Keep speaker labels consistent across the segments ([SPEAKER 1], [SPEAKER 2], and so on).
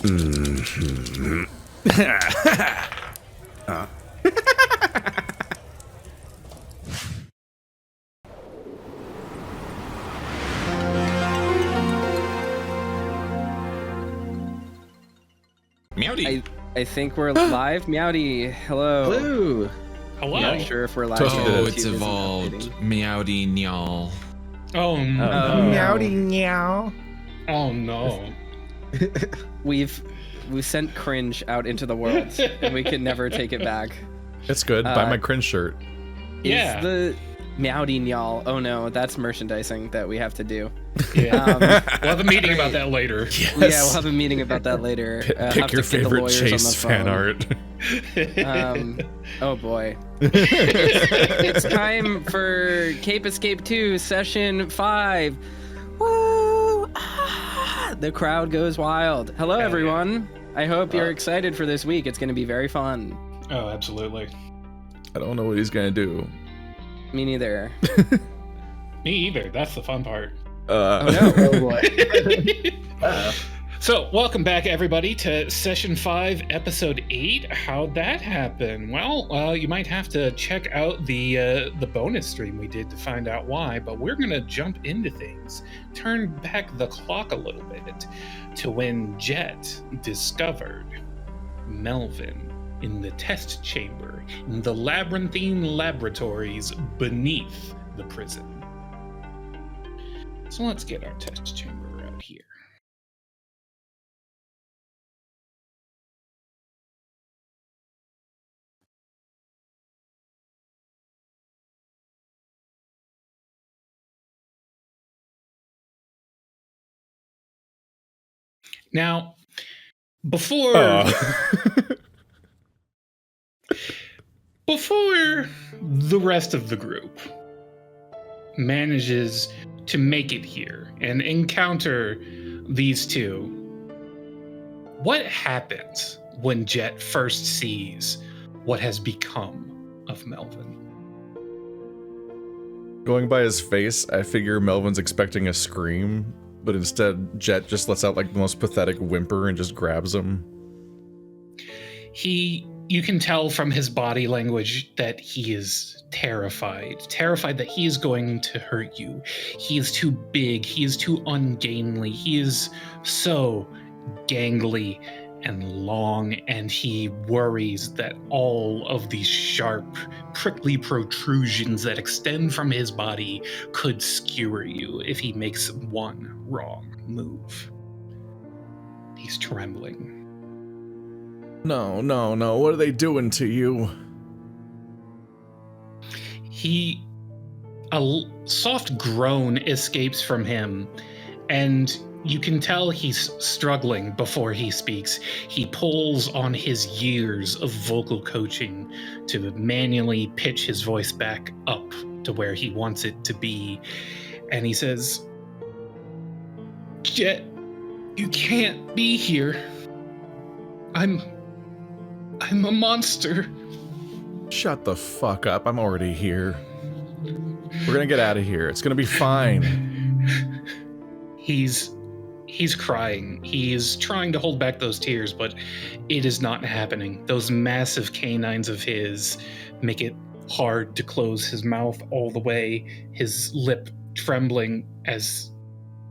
[SPEAKER 1] Mm-hmm.
[SPEAKER 2] Meowdy.
[SPEAKER 3] I think we're live. Meowdy, hello.
[SPEAKER 4] Hello.
[SPEAKER 3] I'm not sure if we're live.
[SPEAKER 2] Oh, it's evolved. Meowdy nyal.
[SPEAKER 5] Oh no.
[SPEAKER 1] Meowdy meow.
[SPEAKER 5] Oh no.
[SPEAKER 3] We've sent cringe out into the world, and we can never take it back.
[SPEAKER 1] It's good. Buy my cringe shirt.
[SPEAKER 5] Yeah.
[SPEAKER 3] Is the Meowdy y'all? Oh no, that's merchandising that we have to do.
[SPEAKER 5] Yeah. We'll have a meeting about that later.
[SPEAKER 1] Yes.
[SPEAKER 3] Yeah, we'll have a meeting about that later.
[SPEAKER 1] Pick your favorite Chase fan art.
[SPEAKER 3] Oh boy. It's time for Cape Escape 2, Session 5. Woo! Ah! The crowd goes wild. Hello, everyone. I hope you're excited for this week. It's going to be very fun.
[SPEAKER 5] Oh, absolutely.
[SPEAKER 1] I don't know what he's gonna do.
[SPEAKER 3] Me neither.
[SPEAKER 5] Me either. That's the fun part.
[SPEAKER 3] Oh no.
[SPEAKER 4] Oh boy.
[SPEAKER 5] So, welcome back, everybody, to Session 5, Episode 8. How'd that happen? Well, you might have to check out the bonus stream we did to find out why, but we're going to jump into things, turn back the clock a little bit to when Jet discovered Melvin in the test chamber in the labyrinthine laboratories beneath the prison. So let's get our test chamber out here. Now, before the rest of the group manages to make it here and encounter these two, what happens when Jet first sees what has become of Melvin?
[SPEAKER 1] Going by his face, I figure Melvin's expecting a scream, but instead Jet just lets out like the most pathetic whimper and just grabs him.
[SPEAKER 5] You can tell from his body language that he is terrified that he is going to hurt you. He is too big, he is too ungainly, he is so gangly and long, and he worries that all of these sharp, prickly protrusions that extend from his body could skewer you if he makes one wrong move. He's trembling.
[SPEAKER 1] No, what are they doing to you?
[SPEAKER 5] A soft groan escapes from him, and you can tell he's struggling before he speaks. He pulls on his years of vocal coaching to manually pitch his voice back up to where he wants it to be. And he says, "Jet, you can't be here. I'm a monster."
[SPEAKER 1] Shut the fuck up, I'm already here. We're gonna get out of here, it's gonna be fine.
[SPEAKER 5] He's crying. He is trying to hold back those tears, but it is not happening. Those massive canines of his make it hard to close his mouth all the way, his lip trembling as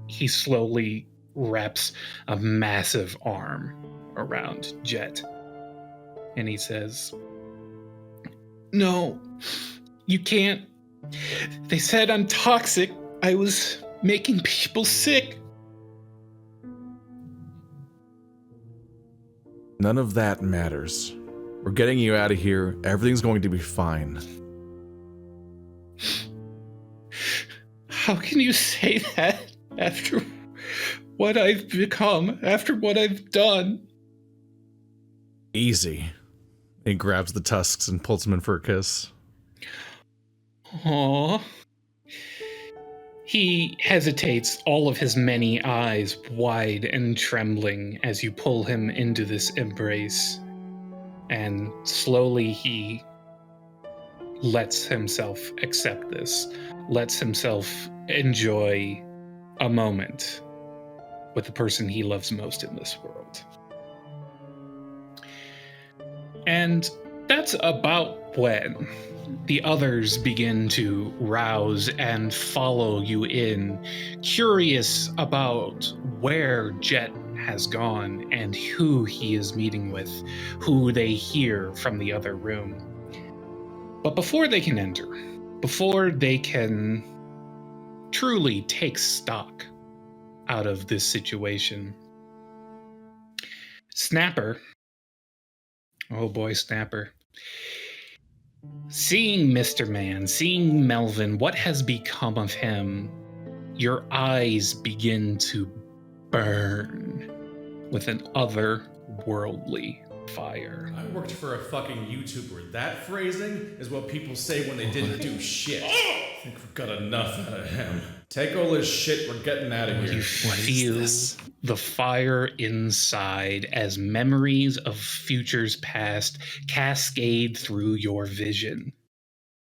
[SPEAKER 5] he slowly wraps a massive arm around Jet. And he says, "No, you can't. They said I'm toxic. I was making people sick."
[SPEAKER 1] None of that matters. We're getting you out of here. Everything's going to be fine.
[SPEAKER 5] How can you say that after what I've become, after what I've done?
[SPEAKER 1] Easy. He grabs the tusks and pulls him in for a kiss.
[SPEAKER 5] Aww. He hesitates, all of his many eyes wide and trembling as you pull him into this embrace. And slowly he lets himself accept this, lets himself enjoy a moment with the person he loves most in this world. And that's about when the others begin to rouse and follow you in, curious about where Jet has gone and who he is meeting with, who they hear from the other room. But before they can enter, before they can truly take stock out of this situation, Snapper, oh boy, Snapper, seeing Mr. Man, seeing Melvin, what has become of him, your eyes begin to burn with an otherworldly fire.
[SPEAKER 6] I worked for a fucking YouTuber. That phrasing is what people say when they didn't do shit. I think we've got enough out of him. Take all this shit, we're getting out of here.
[SPEAKER 5] You feel the fire inside as memories of futures past cascade through your vision.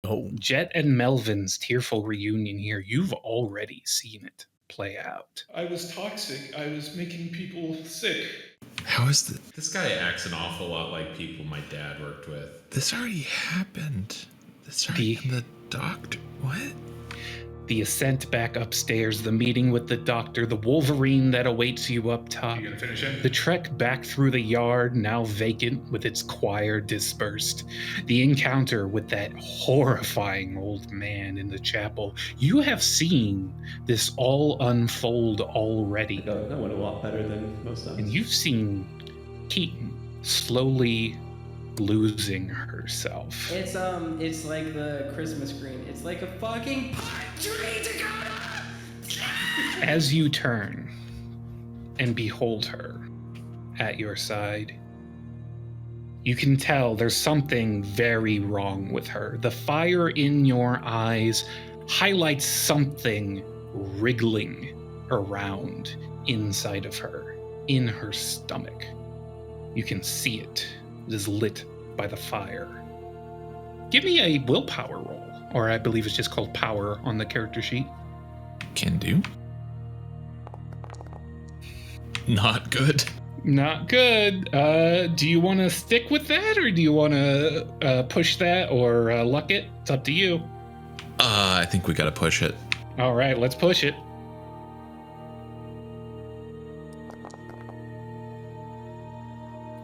[SPEAKER 1] Oh.
[SPEAKER 5] Jet and Melvin's tearful reunion here, you've already seen it play out. I was toxic. I was making people sick.
[SPEAKER 2] How is
[SPEAKER 6] This guy acts an awful lot like people my dad worked with.
[SPEAKER 2] this already happened? This already in the doctor? What?
[SPEAKER 5] The ascent back upstairs, the meeting with the doctor, the Wolverine that awaits you up top.
[SPEAKER 6] You gonna finish him?
[SPEAKER 5] The trek back through the yard, now vacant with its choir dispersed. The encounter with that horrifying old man in the chapel. You have seen this all unfold already.
[SPEAKER 4] That went a lot better than most times.
[SPEAKER 5] And you've seen Keaton slowly losing herself.
[SPEAKER 3] It's like the Christmas screen. It's like a fucking tree, Dakota!
[SPEAKER 5] As you turn and behold her at your side, you can tell there's something very wrong with her. The fire in your eyes highlights something wriggling around inside of her, in her stomach. You can see it. It is lit by the fire. Give me a willpower roll, or I believe it's just called power on the character sheet.
[SPEAKER 2] Can do. Not good.
[SPEAKER 5] Not good. Do you want to stick with that, or do you want to push that, or luck it? It's up to you.
[SPEAKER 2] I think we gotta push it.
[SPEAKER 5] All right, let's push it.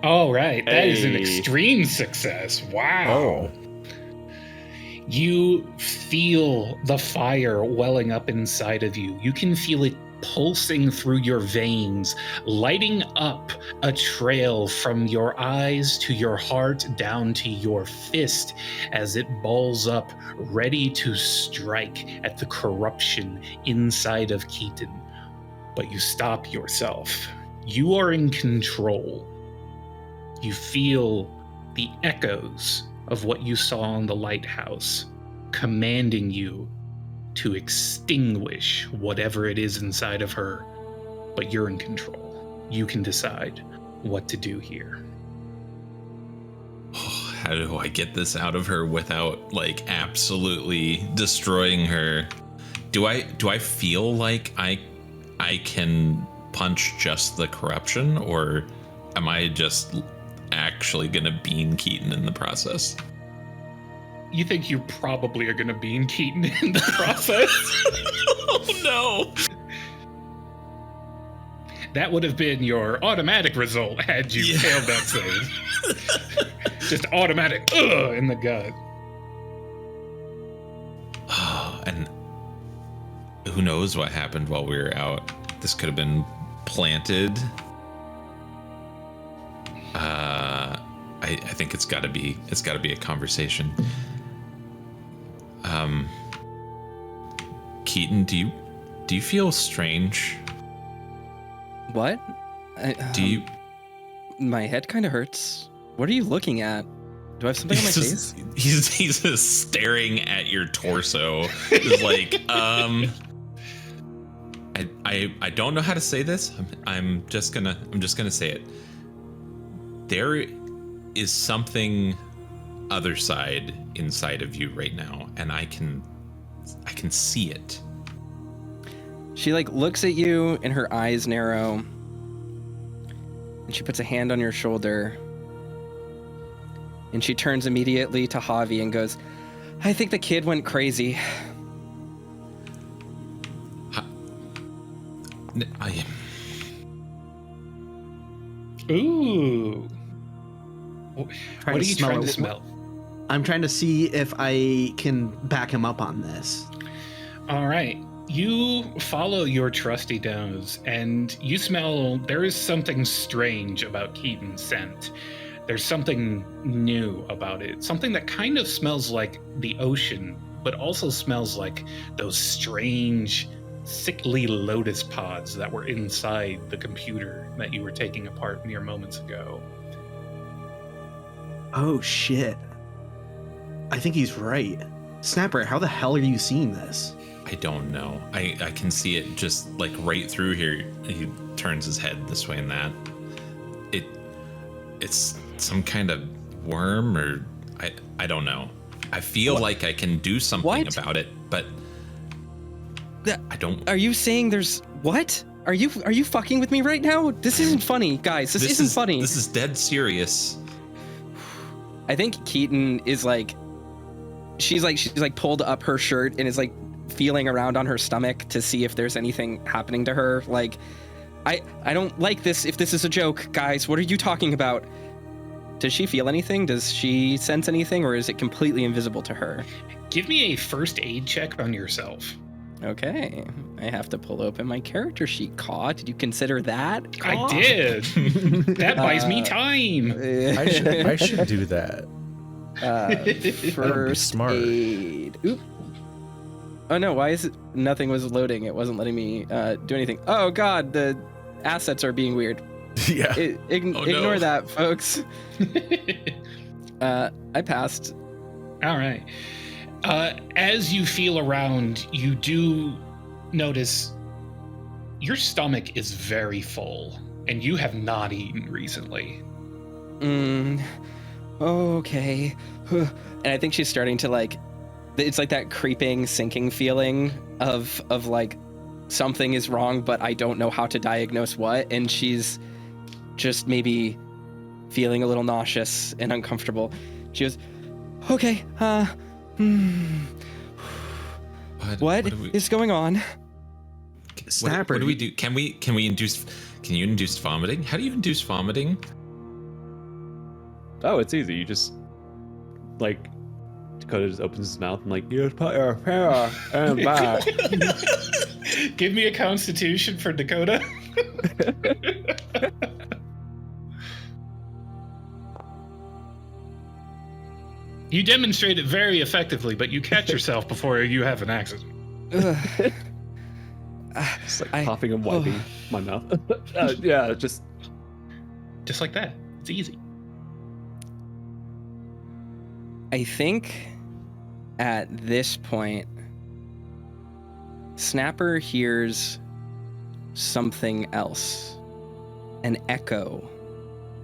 [SPEAKER 5] All right, that is an
[SPEAKER 4] Hey.
[SPEAKER 5] extreme success. Wow. You feel the fire welling up inside of you. You can feel it pulsing through your veins, lighting up a trail from your eyes to your heart down to your fist as it balls up, ready to strike at the corruption inside of Keaton. But you stop yourself. You are in control. You feel the echoes of what you saw in the lighthouse, commanding you to extinguish whatever it is inside of her, but you're in control. You can decide what to do here.
[SPEAKER 2] Oh, how do I get this out of her without like absolutely destroying her? Do I feel like I can punch just the corruption, or am I just actually gonna bean Keaton in the process?
[SPEAKER 5] You think you probably are going to bean Keaton in the process?
[SPEAKER 2] Oh no!
[SPEAKER 5] That would have been your automatic result had you failed that save. Just automatic in the gut.
[SPEAKER 2] Oh, and who knows what happened while we were out? This could have been planted. I think it's got to be a conversation. Keaton, do you feel strange?
[SPEAKER 3] What?
[SPEAKER 2] Do you?
[SPEAKER 3] My head kind of hurts. What are you looking at? Do I have something on my face?
[SPEAKER 2] He's just staring at your torso. He's like, I don't know how to say this. I'm just gonna say it. There is something other side inside of you right now, and I can see it.
[SPEAKER 3] She like looks at you and her eyes narrow. And she puts a hand on your shoulder. And she turns immediately to Javi and goes, I think the kid went crazy.
[SPEAKER 5] Ooh. What are you trying to smell?
[SPEAKER 7] I'm trying to see if I can back him up on this.
[SPEAKER 5] All right. You follow your trusty nose and you smell there is something strange about Keaton's scent. There's something new about it. Something that kind of smells like the ocean, but also smells like those strange, sickly lotus pods that were inside the computer that you were taking apart mere moments ago.
[SPEAKER 7] Oh, shit. I think he's right. Snapper, how the hell are you seeing this?
[SPEAKER 2] I don't know. I can see it just like right through here. He turns his head this way and that. It's some kind of worm or I don't know. I feel like I can do something about it, but I don't.
[SPEAKER 3] Are you saying there's what? Are you fucking with me right now? This isn't funny, guys. This isn't funny.
[SPEAKER 2] This is dead serious.
[SPEAKER 3] I think Keaton is like she's pulled up her shirt and is like feeling around on her stomach to see if there's anything happening to her. Like I don't like this if this is a joke, guys. What are you talking about? Does she feel anything? Does she sense anything, or is it completely invisible to her?
[SPEAKER 5] Give me a first aid check on yourself.
[SPEAKER 3] Okay. I have to pull open my character sheet. Caw, did you consider that? Caw?
[SPEAKER 5] I did. That buys me time.
[SPEAKER 1] I should do that.
[SPEAKER 3] First
[SPEAKER 1] smart.
[SPEAKER 3] aid. Oop. Oh no, why is it nothing was loading? It wasn't letting me do anything. Oh god, the assets are being weird.
[SPEAKER 1] Yeah.
[SPEAKER 3] Ignore that, folks. I passed.
[SPEAKER 5] All right. As you feel around, you do notice your stomach is very full, and you have not eaten recently.
[SPEAKER 3] Okay. And I think she's starting to like, it's like that creeping, sinking feeling of like something is wrong, but I don't know how to diagnose what. And she's just maybe feeling a little nauseous and uncomfortable. She goes, okay, what is going on?
[SPEAKER 7] Snapper,
[SPEAKER 2] what do we do? Can you induce vomiting? How do you induce vomiting?
[SPEAKER 4] Oh, it's easy. You just like Dakota just opens his mouth and like, you put your hair and back.
[SPEAKER 5] Give me a constitution for Dakota. You demonstrate it very effectively, but you catch yourself before you have an accident.
[SPEAKER 4] Just like coughing and wiping my mouth. Yeah, just
[SPEAKER 5] like that. It's easy.
[SPEAKER 3] I think at this point, Snapper hears something else, an echo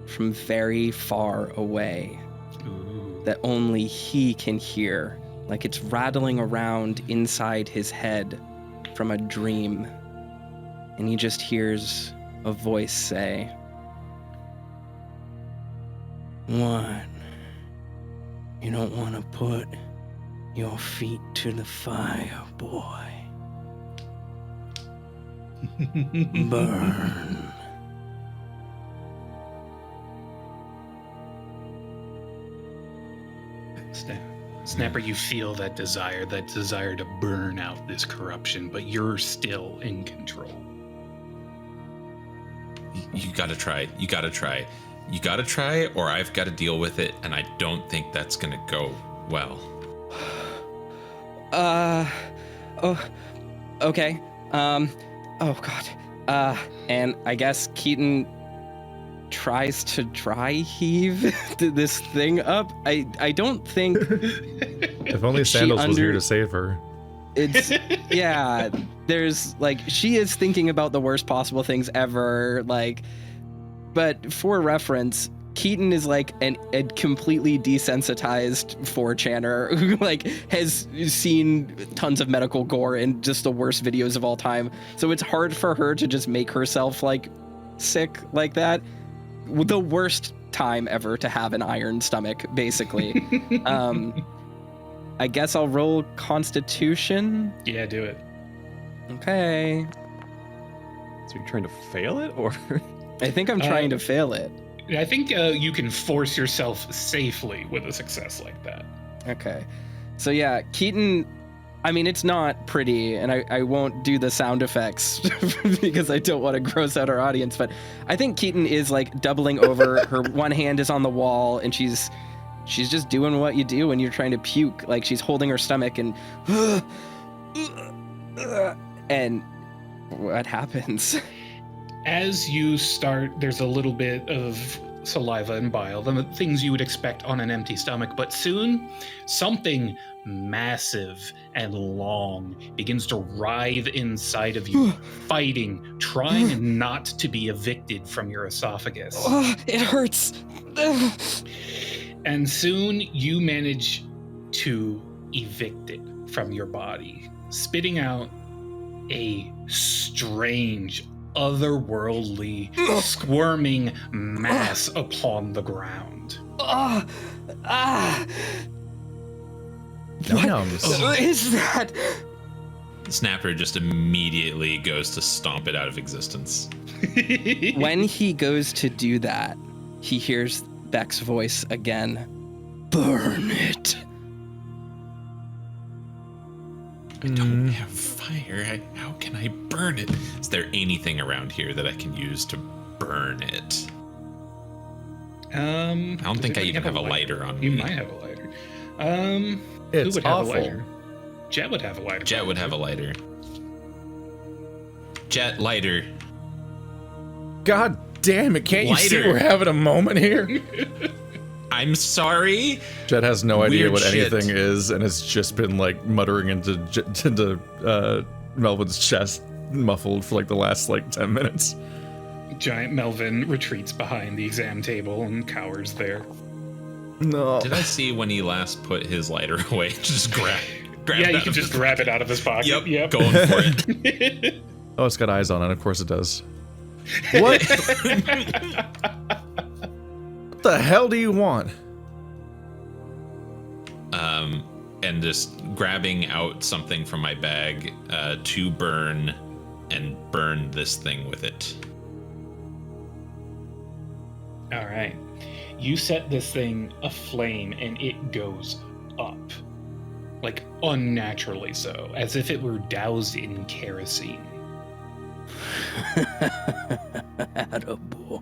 [SPEAKER 3] from very far away.
[SPEAKER 5] Ooh.
[SPEAKER 3] That only he can hear, like it's rattling around inside his head from a dream. And he just hears a voice say, "What? You don't want to put your feet to the fire, boy. Burn."
[SPEAKER 5] Snapper, you feel that desire to burn out this corruption, but you're still in control.
[SPEAKER 2] You gotta try. You gotta try, or I've got to deal with it, and I don't think that's gonna go well.
[SPEAKER 3] Okay. Oh god. And I guess Keaton tries to dry heave this thing up. I don't think
[SPEAKER 1] If only Sandals was here to save her.
[SPEAKER 3] It's yeah, there's like she is thinking about the worst possible things ever, like, but for reference, Keaton is like a completely desensitized 4chaner who like has seen tons of medical gore and just the worst videos of all time. So it's hard for her to just make herself like sick like that. The worst time ever to have an iron stomach, basically. I guess I'll roll Constitution.
[SPEAKER 5] Yeah, do it.
[SPEAKER 3] Okay.
[SPEAKER 4] So you're trying to fail it, or?
[SPEAKER 3] I think I'm trying to fail it.
[SPEAKER 5] I think you can force yourself safely with a success like that.
[SPEAKER 3] Okay. So yeah, Keaton, I mean, it's not pretty, and I won't do the sound effects because I don't want to gross out our audience, but I think Keaton is like doubling over. Her one hand is on the wall, and she's just doing what you do when you're trying to puke. Like, she's holding her stomach and and what happens?
[SPEAKER 5] As you start, there's a little bit of saliva and bile, the things you would expect on an empty stomach, but soon something massive and long begins to writhe inside of you, fighting, trying not to be evicted from your esophagus.
[SPEAKER 3] It hurts.
[SPEAKER 5] And soon you manage to evict it from your body, spitting out a strange, otherworldly, squirming mass upon the ground.
[SPEAKER 3] What is that?
[SPEAKER 2] Snapper just immediately goes to stomp it out of existence.
[SPEAKER 3] When he goes to do that, he hears Beck's voice again. Burn it.
[SPEAKER 2] I don't have fire. How can I burn it? Is there anything around here that I can use to burn it? I don't think I even have a lighter on me.
[SPEAKER 5] You might have a lighter.
[SPEAKER 1] It's
[SPEAKER 5] who would
[SPEAKER 1] awful.
[SPEAKER 5] have a lighter? Jet would have a lighter.
[SPEAKER 2] Jet would have a lighter. Jet, lighter.
[SPEAKER 1] God damn it, can't you see
[SPEAKER 2] Lighter.
[SPEAKER 1] we're having a moment here?
[SPEAKER 2] I'm sorry.
[SPEAKER 1] Jet has no idea
[SPEAKER 2] Weird
[SPEAKER 1] what
[SPEAKER 2] shit.
[SPEAKER 1] anything is and has just been like muttering into Melvin's chest, muffled for like the last like 10 minutes.
[SPEAKER 5] Giant Melvin retreats behind the exam table and cowers there.
[SPEAKER 1] No.
[SPEAKER 2] Did I see when he last put his lighter away? Just grab
[SPEAKER 5] Yeah,
[SPEAKER 2] it
[SPEAKER 5] you
[SPEAKER 2] out
[SPEAKER 5] can
[SPEAKER 2] of
[SPEAKER 5] just
[SPEAKER 2] his-
[SPEAKER 5] grab it out of his pocket.
[SPEAKER 2] Yep, going for it.
[SPEAKER 1] Oh, it's got eyes on it. Of course it does. What? What the hell do you want?
[SPEAKER 2] And just grabbing out something from my bag to burn and burn this thing with it.
[SPEAKER 5] All right. You set this thing aflame and it goes up. Like unnaturally so, as if it were doused in kerosene.
[SPEAKER 3] Attaboy.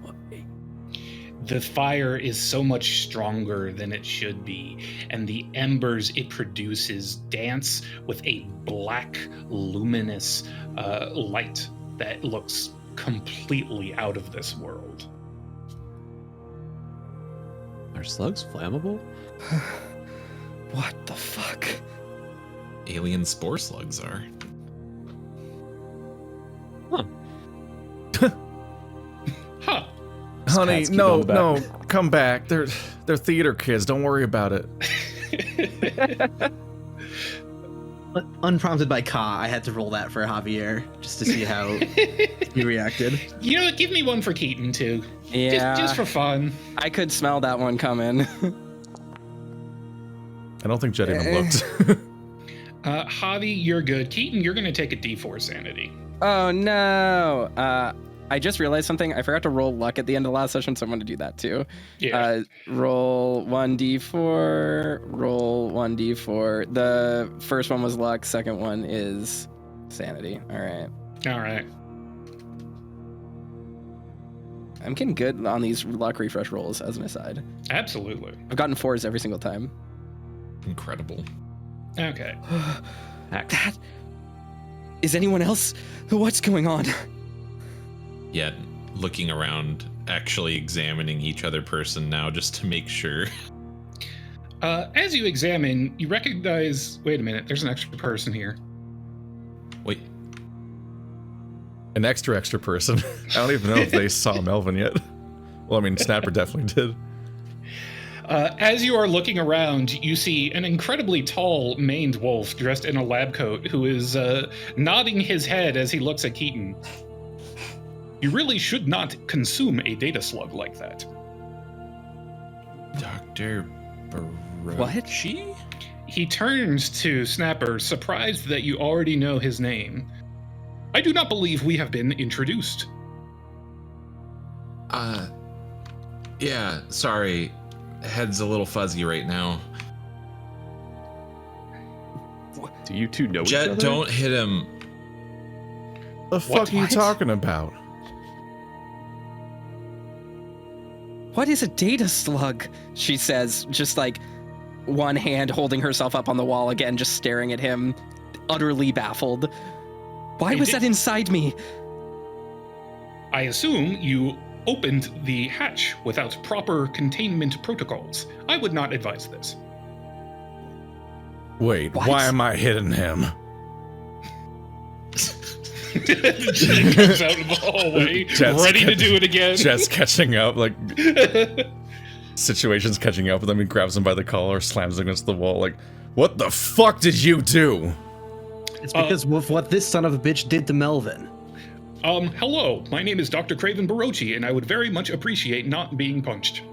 [SPEAKER 5] The fire is so much stronger than it should be, and the embers it produces dance with a black, luminous light that looks completely out of this world.
[SPEAKER 4] Are slugs flammable?
[SPEAKER 3] What the fuck?
[SPEAKER 2] Alien spore slugs are.
[SPEAKER 5] Huh.
[SPEAKER 1] Honey,
[SPEAKER 4] cats keep
[SPEAKER 1] no,
[SPEAKER 4] going
[SPEAKER 1] no, come back. They're theater kids. Don't worry about it.
[SPEAKER 7] Unprompted by Ka, I had to roll that for Javier just to see how he reacted.
[SPEAKER 5] You know what? Give me one for Keaton, too.
[SPEAKER 3] Yeah,
[SPEAKER 5] Just for fun.
[SPEAKER 3] I could smell that one coming.
[SPEAKER 1] I don't think Jet even looked.
[SPEAKER 5] Javi, you're good. Keaton, you're going to take a D4 sanity.
[SPEAKER 3] Oh no! I just realized something. I forgot to roll luck at the end of the last session, so I'm going to do that too.
[SPEAKER 5] Yeah.
[SPEAKER 3] Roll 1d4. Roll 1d4. The first one was luck. Second one is sanity. All right.
[SPEAKER 5] All right.
[SPEAKER 3] I'm getting good on these luck refresh rolls. As an aside,
[SPEAKER 5] Absolutely.
[SPEAKER 3] I've gotten 4s every single time.
[SPEAKER 2] Incredible.
[SPEAKER 5] Okay.
[SPEAKER 3] That is anyone else? What's going on?
[SPEAKER 2] Yet, looking around, actually examining each other person now just to make sure.
[SPEAKER 5] As you examine, you recognize... Wait a minute, there's an extra person here.
[SPEAKER 2] Wait,
[SPEAKER 1] An extra person. I don't even know if they saw Melvin yet. Well, I mean, Snapper definitely did.
[SPEAKER 5] As you are looking around, you see an incredibly tall, maned wolf dressed in a lab coat who is nodding his head as he looks at Keaton. You really should not consume a data slug like that.
[SPEAKER 2] Dr.
[SPEAKER 3] What?
[SPEAKER 2] Barochi?
[SPEAKER 5] He turns to Snapper, surprised that you already know his name. I do not believe we have been introduced.
[SPEAKER 2] Yeah, sorry. Head's a little fuzzy right now.
[SPEAKER 4] Do you two know each
[SPEAKER 2] Jet,
[SPEAKER 4] other?
[SPEAKER 2] don't hit him.
[SPEAKER 1] The fuck are you talking about?
[SPEAKER 3] What is a data slug? She says, just like one hand holding herself up on the wall again, just staring at him, utterly baffled. Why was that inside me?
[SPEAKER 5] I assume you opened the hatch without proper containment protocols. I would not advise this.
[SPEAKER 1] Wait,
[SPEAKER 3] What?
[SPEAKER 1] why am I hitting him?
[SPEAKER 5] She comes out of the hallway,
[SPEAKER 1] Jet's
[SPEAKER 5] ready to do it again.
[SPEAKER 1] Just catching up, like situation's catching up with him. He grabs him by the collar, slams him against the wall. Like, what the fuck did you do?
[SPEAKER 7] It's because of what this son of a bitch did to Melvin.
[SPEAKER 5] Hello, my name is Dr. Craven Barochi, and I would very much appreciate not being punched.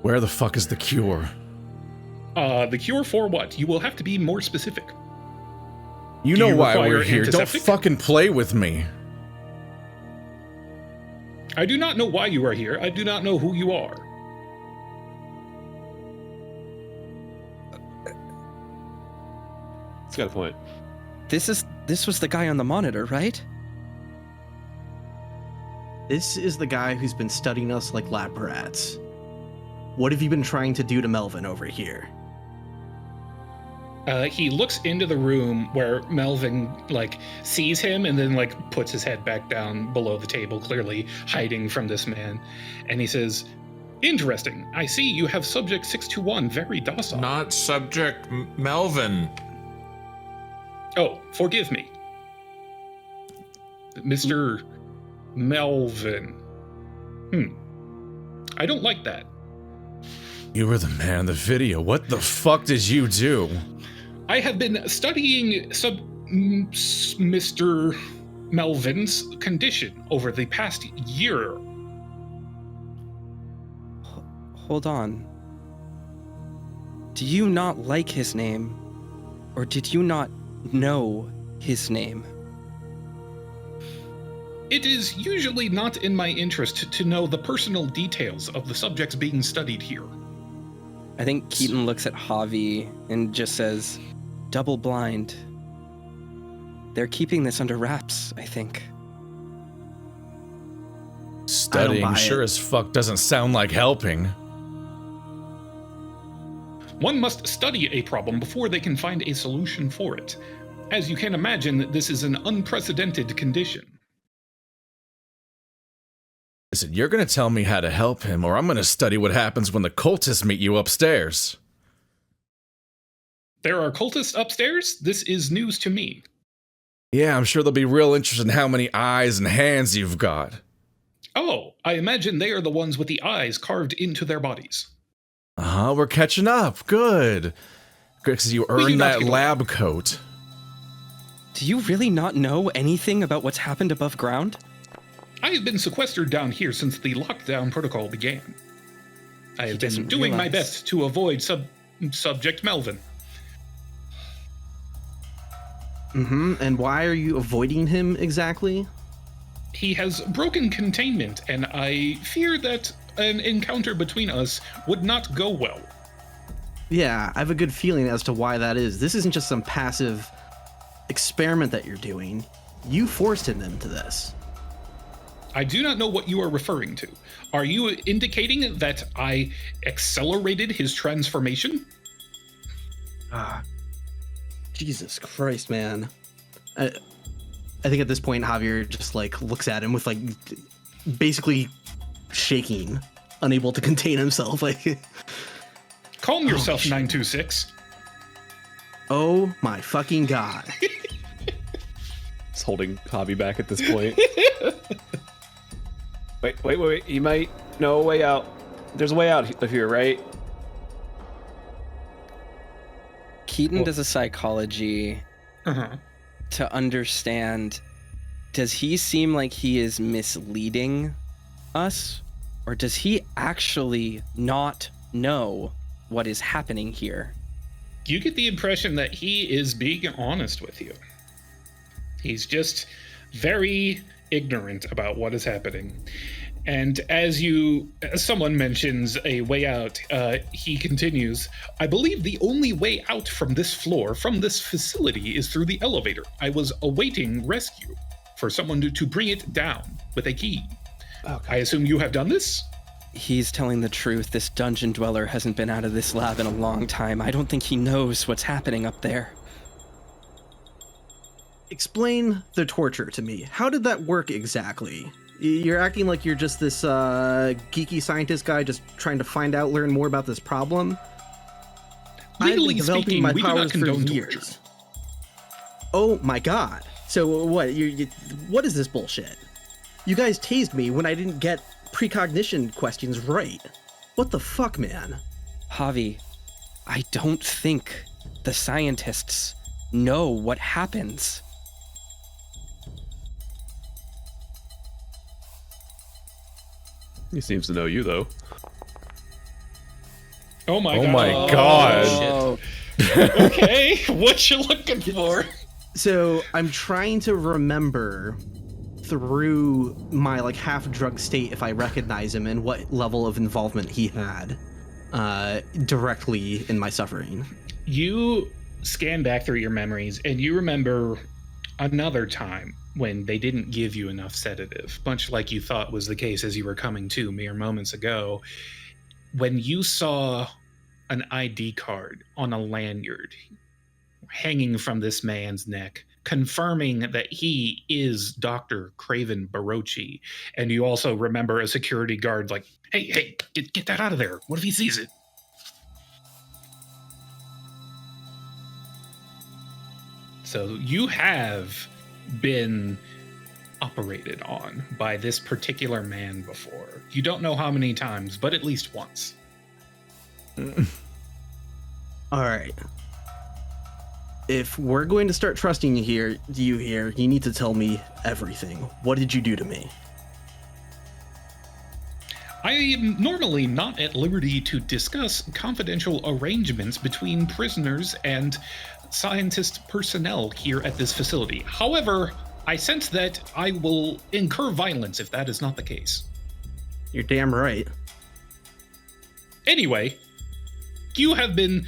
[SPEAKER 1] Where the fuck is the cure?
[SPEAKER 5] The cure for what? You will have to be more specific.
[SPEAKER 1] You
[SPEAKER 5] Do
[SPEAKER 1] know
[SPEAKER 5] you
[SPEAKER 1] why
[SPEAKER 5] require
[SPEAKER 1] we're here. Don't
[SPEAKER 5] antiseptic?
[SPEAKER 1] fucking play with me.
[SPEAKER 5] I do not know why you are here. I do not know who you are.
[SPEAKER 4] It's got a point.
[SPEAKER 3] This was the guy on the monitor, right?
[SPEAKER 7] This is the guy who's been studying us like lab rats. What have you been trying to do to Melvin over here?
[SPEAKER 5] He looks into the room where Melvin, sees him and then, puts his head back down below the table, clearly hiding from this man. And he says, "Interesting. I see you have subject 621 very docile."
[SPEAKER 2] Not subject Melvin.
[SPEAKER 5] Oh, forgive me. Mr. Melvin. I don't like that.
[SPEAKER 1] You were the man in the video. What the fuck did you do?
[SPEAKER 5] I have been studying Mr. Melvin's condition over the past year.
[SPEAKER 3] Hold on. Do you not like his name? Or did you not know his name?
[SPEAKER 5] It is usually not in my interest to know the personal details of the subjects being studied here.
[SPEAKER 3] I think Keaton looks at Javi and just says, "Double blind. They're keeping this under wraps, I think."
[SPEAKER 1] Studying
[SPEAKER 7] buy
[SPEAKER 1] sure
[SPEAKER 7] it.
[SPEAKER 1] as fuck doesn't sound like helping.
[SPEAKER 5] One must study a problem before they can find a solution for it. As you can imagine, this is an unprecedented condition.
[SPEAKER 1] Listen, you're gonna tell me how to help him, or I'm gonna study what happens when the cultists meet you upstairs.
[SPEAKER 5] There are cultists upstairs? This is news to me.
[SPEAKER 1] Yeah, I'm sure they'll be real interested in how many eyes and hands you've got.
[SPEAKER 5] Oh, I imagine they are the ones with the eyes carved into their bodies.
[SPEAKER 1] Uh-huh, we're catching up. Good. Because you
[SPEAKER 5] Will you
[SPEAKER 1] earned
[SPEAKER 5] not
[SPEAKER 1] that
[SPEAKER 5] take a-
[SPEAKER 1] lab coat.
[SPEAKER 3] Do you really not know anything about what's happened above ground?
[SPEAKER 5] I have been sequestered down here since the lockdown protocol began. I have been
[SPEAKER 3] doesn't
[SPEAKER 5] doing my
[SPEAKER 3] realize.
[SPEAKER 5] best to avoid subject Melvin.
[SPEAKER 7] And why are you avoiding him exactly?
[SPEAKER 5] He has broken containment, and I fear that an encounter between us would not go well.
[SPEAKER 7] Yeah, I have a good feeling as to why that is. This isn't just some passive experiment that you're doing. You forced him into this.
[SPEAKER 5] I do not know what you are referring to. Are you indicating that I accelerated his transformation?
[SPEAKER 7] Jesus Christ, man. I think at this point, Javier just looks at him with basically shaking, unable to contain himself.
[SPEAKER 5] Calm yourself,
[SPEAKER 7] shit.
[SPEAKER 5] 926.
[SPEAKER 7] Oh my fucking God.
[SPEAKER 4] It's holding Javi back at this point. Wait. You might know a way out. There's a way out of here, right?
[SPEAKER 3] Keaton does a psychology to understand, does he seem like he is misleading us? Or does he actually not know what is happening here?
[SPEAKER 5] You get the impression that he is being honest with you. He's just very ignorant about what is happening. And as someone mentions a way out, he continues, I believe the only way out from this floor, from this facility, is through the elevator. I was awaiting rescue for someone to bring it down with a key. Okay. I assume you have done this?
[SPEAKER 3] He's telling the truth. This dungeon dweller hasn't been out of this lab in a long time. I don't think he knows what's happening up there.
[SPEAKER 7] Explain the torture to me. How did that work exactly? You're acting like you're just this geeky scientist guy just trying to learn more about this problem.
[SPEAKER 5] Legally speaking, we do not condone
[SPEAKER 7] years.
[SPEAKER 5] Torture.
[SPEAKER 7] Oh my god. So what? What is this bullshit? You guys tased me when I didn't get precognition questions right. What the fuck, man?
[SPEAKER 3] Javi, I don't think the scientists know what happens.
[SPEAKER 4] He seems to know you, though.
[SPEAKER 5] Oh my
[SPEAKER 1] god.
[SPEAKER 3] Oh.
[SPEAKER 5] Okay, what you looking for?
[SPEAKER 7] So I'm trying to remember through my half drug state if I recognize him and what level of involvement he had directly in my suffering.
[SPEAKER 5] You scan back through your memories and you remember another time when they didn't give you enough sedative, much like you thought was the case as you were coming to mere moments ago, when you saw an ID card on a lanyard hanging from this man's neck, confirming that he is Dr. Craven Barochi. And you also remember a security guard like, hey, get that out of there. What if he sees it? So you have been operated on by this particular man before. You don't know how many times, but at least once.
[SPEAKER 7] All right. If we're going to start trusting you here, you need to tell me everything. What did you do to me?
[SPEAKER 5] I am normally not at liberty to discuss confidential arrangements between prisoners and scientist personnel here at this facility. However, I sense that I will incur violence if that is not the case.
[SPEAKER 7] You're damn right.
[SPEAKER 5] Anyway, you have been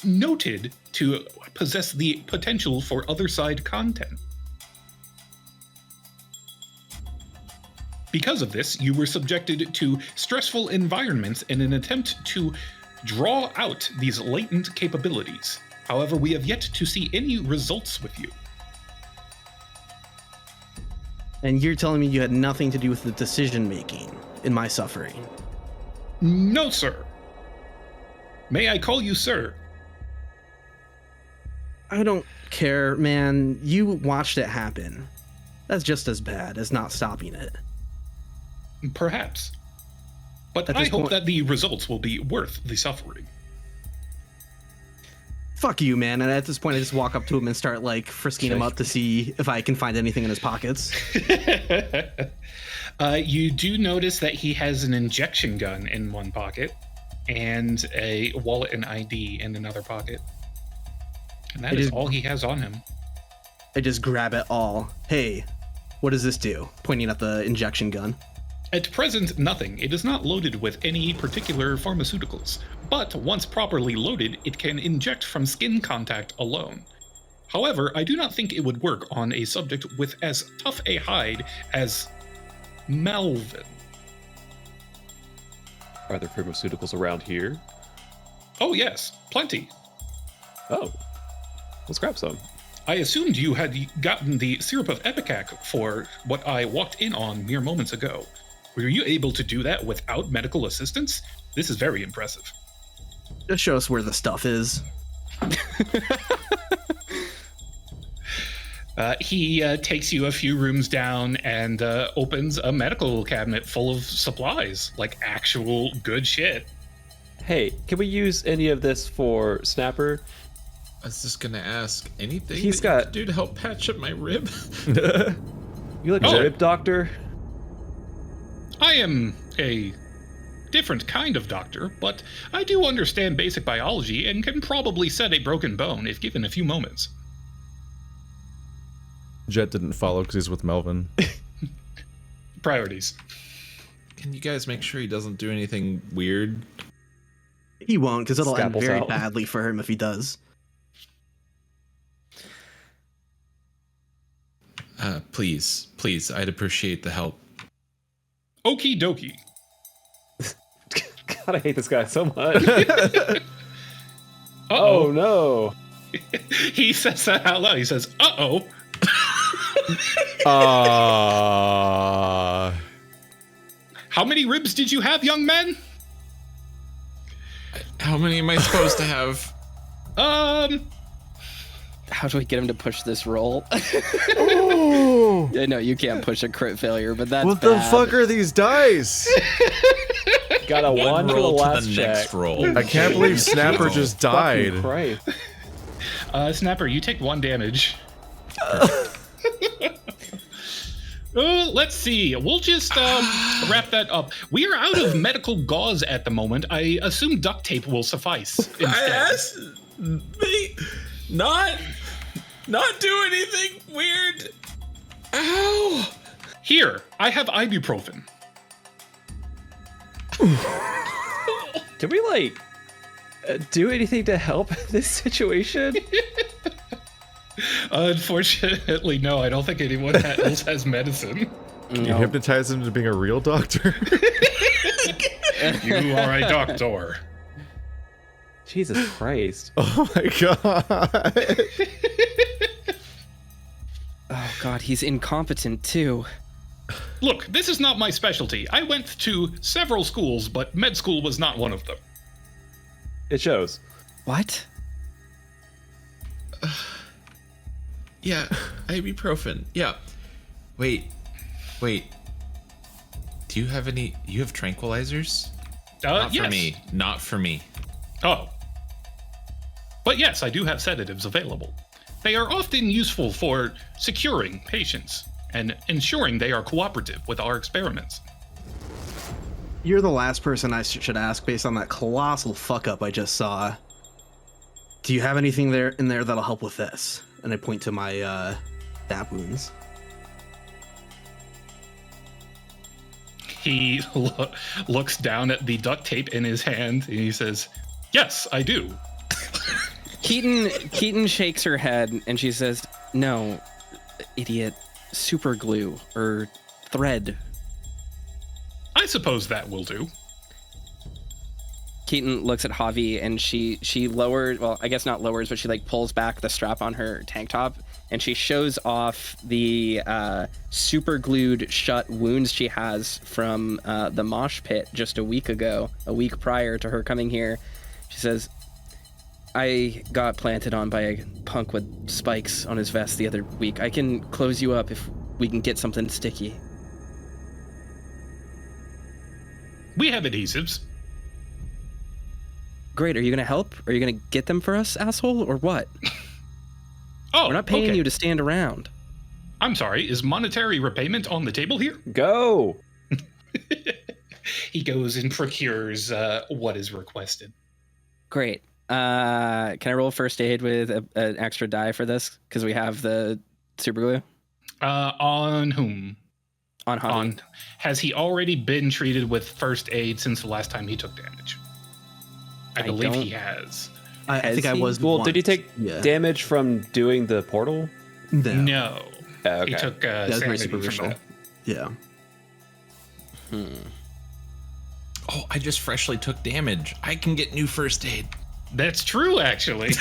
[SPEAKER 5] noted to possess the potential for other side content. Because of this, you were subjected to stressful environments in an attempt to draw out these latent capabilities. However, we have yet to see any results with you.
[SPEAKER 7] And you're telling me you had nothing to do with the decision making in my suffering?
[SPEAKER 5] No, sir. May I call you sir?
[SPEAKER 7] I don't care, man. You watched it happen. That's just as bad as not stopping it.
[SPEAKER 5] Perhaps. But I hope that the results will be worth the suffering.
[SPEAKER 7] Fuck you, man. And at this point, I just walk up to him and start frisking him up to see if I can find anything in his pockets.
[SPEAKER 5] You do notice that he has an injection gun in one pocket and a wallet and ID in another pocket. And that is all he has on him.
[SPEAKER 7] I just grab it all. Hey, what does this do? Pointing at the injection gun.
[SPEAKER 5] At present, nothing. It is not loaded with any particular pharmaceuticals, but once properly loaded, it can inject from skin contact alone. However, I do not think it would work on a subject with as tough a hide as Melvin.
[SPEAKER 4] Are there pharmaceuticals around here?
[SPEAKER 5] Oh yes, plenty.
[SPEAKER 4] Oh, let's grab some.
[SPEAKER 5] I assumed you had gotten the syrup of Ipecac for what I walked in on mere moments ago. Were you able to do that without medical assistance? This is very impressive.
[SPEAKER 7] Just show us where the stuff is.
[SPEAKER 5] He takes you a few rooms down and opens a medical cabinet full of supplies, like actual good shit.
[SPEAKER 4] Hey, can we use any of this for Snapper?
[SPEAKER 2] I was just gonna ask, anything
[SPEAKER 4] He's
[SPEAKER 2] that
[SPEAKER 4] got-
[SPEAKER 2] you can do to help patch up my rib?
[SPEAKER 4] You like a rib doctor?
[SPEAKER 5] I am a different kind of doctor, but I do understand basic biology and can probably set a broken bone if given a few moments.
[SPEAKER 1] Jet didn't follow because he's with Melvin.
[SPEAKER 5] Priorities.
[SPEAKER 2] Can you guys make sure he doesn't do anything weird?
[SPEAKER 7] He won't, because it'll end
[SPEAKER 4] Scalpels
[SPEAKER 7] very
[SPEAKER 4] out.
[SPEAKER 7] badly for him if he does.
[SPEAKER 2] Please, I'd appreciate the help.
[SPEAKER 5] Okie dokie.
[SPEAKER 4] God, I hate this guy so much.
[SPEAKER 5] Uh-oh.
[SPEAKER 4] Oh no.
[SPEAKER 5] He says that out loud. He says, uh-oh. How many ribs did you have, young man?
[SPEAKER 2] How many am I supposed to have?
[SPEAKER 3] How do we get him to push this roll?
[SPEAKER 1] Oh,
[SPEAKER 3] I know you can't push a crit failure, but that's
[SPEAKER 1] what the
[SPEAKER 3] bad.
[SPEAKER 1] fuck are these dice?
[SPEAKER 4] Got a one for the
[SPEAKER 2] roll
[SPEAKER 4] last
[SPEAKER 2] to the
[SPEAKER 4] check.
[SPEAKER 2] next roll.
[SPEAKER 1] I can't believe Snapper just died.
[SPEAKER 4] Fucking Christ.
[SPEAKER 5] Snapper, you take 1 damage. Let's see. We'll just wrap that up. We are out of medical gauze at the moment. I assume duct tape will suffice instead.
[SPEAKER 2] I asked me not do anything weird. Ow!
[SPEAKER 5] Here, I have ibuprofen.
[SPEAKER 4] Did we like do anything to help this situation?
[SPEAKER 5] Unfortunately, no. I don't think anyone else has medicine.
[SPEAKER 1] You hypnotize him into being a real doctor?
[SPEAKER 5] You are a doctor.
[SPEAKER 4] Jesus Christ.
[SPEAKER 1] Oh my god.
[SPEAKER 3] Oh god, he's incompetent too.
[SPEAKER 5] Look, this is not my specialty. I went to several schools, but med school was not one of them.
[SPEAKER 4] It shows.
[SPEAKER 3] What?
[SPEAKER 2] Yeah, ibuprofen. Yeah. Wait. Do you have any? You have tranquilizers? Not
[SPEAKER 5] yes.
[SPEAKER 2] for me. Not for me.
[SPEAKER 5] Oh. But yes, I do have sedatives available. They are often useful for securing patients and ensuring they are cooperative with our experiments.
[SPEAKER 7] You're the last person I should ask based on that colossal fuck up I just saw. Do you have anything in there that'll help with this? And I point to my stab wounds.
[SPEAKER 5] He looks down at the duct tape in his hand and he says, "Yes, I do."
[SPEAKER 3] Keaton shakes her head and she says, "No, idiot, super glue or thread."
[SPEAKER 5] I suppose that will do.
[SPEAKER 3] Keaton looks at Javi and she lowers, well, I guess not lowers, but she like pulls back the strap on her tank top and she shows off the super glued shut wounds she has from the mosh pit just a week prior to her coming here. She says, "I got planted on by a punk with spikes on his vest the other week. I can close you up if we can get something sticky."
[SPEAKER 5] We have adhesives.
[SPEAKER 3] Great, are you gonna help? Are you gonna get them for us, asshole, or what?
[SPEAKER 5] Oh,
[SPEAKER 3] We're not paying
[SPEAKER 5] okay.
[SPEAKER 3] you to stand around.
[SPEAKER 5] I'm sorry, is monetary repayment on the table here?
[SPEAKER 4] Go.
[SPEAKER 5] He goes and procures what is requested.
[SPEAKER 3] Great. Can I roll first aid with an extra die for this? Because we have the super glue
[SPEAKER 5] On whom?
[SPEAKER 3] on Javi.
[SPEAKER 5] Has he already been treated with first aid since the last time he took damage? I believe he has.
[SPEAKER 7] I think I was.
[SPEAKER 4] Well, did he take
[SPEAKER 7] Yeah.
[SPEAKER 4] damage from doing the portal?
[SPEAKER 5] No.
[SPEAKER 4] Okay.
[SPEAKER 5] He took
[SPEAKER 7] That's very
[SPEAKER 5] sanity from
[SPEAKER 7] superficial.
[SPEAKER 5] that.
[SPEAKER 7] Yeah.
[SPEAKER 2] Oh, I just freshly took damage. I can get new first aid.
[SPEAKER 5] That's true, actually.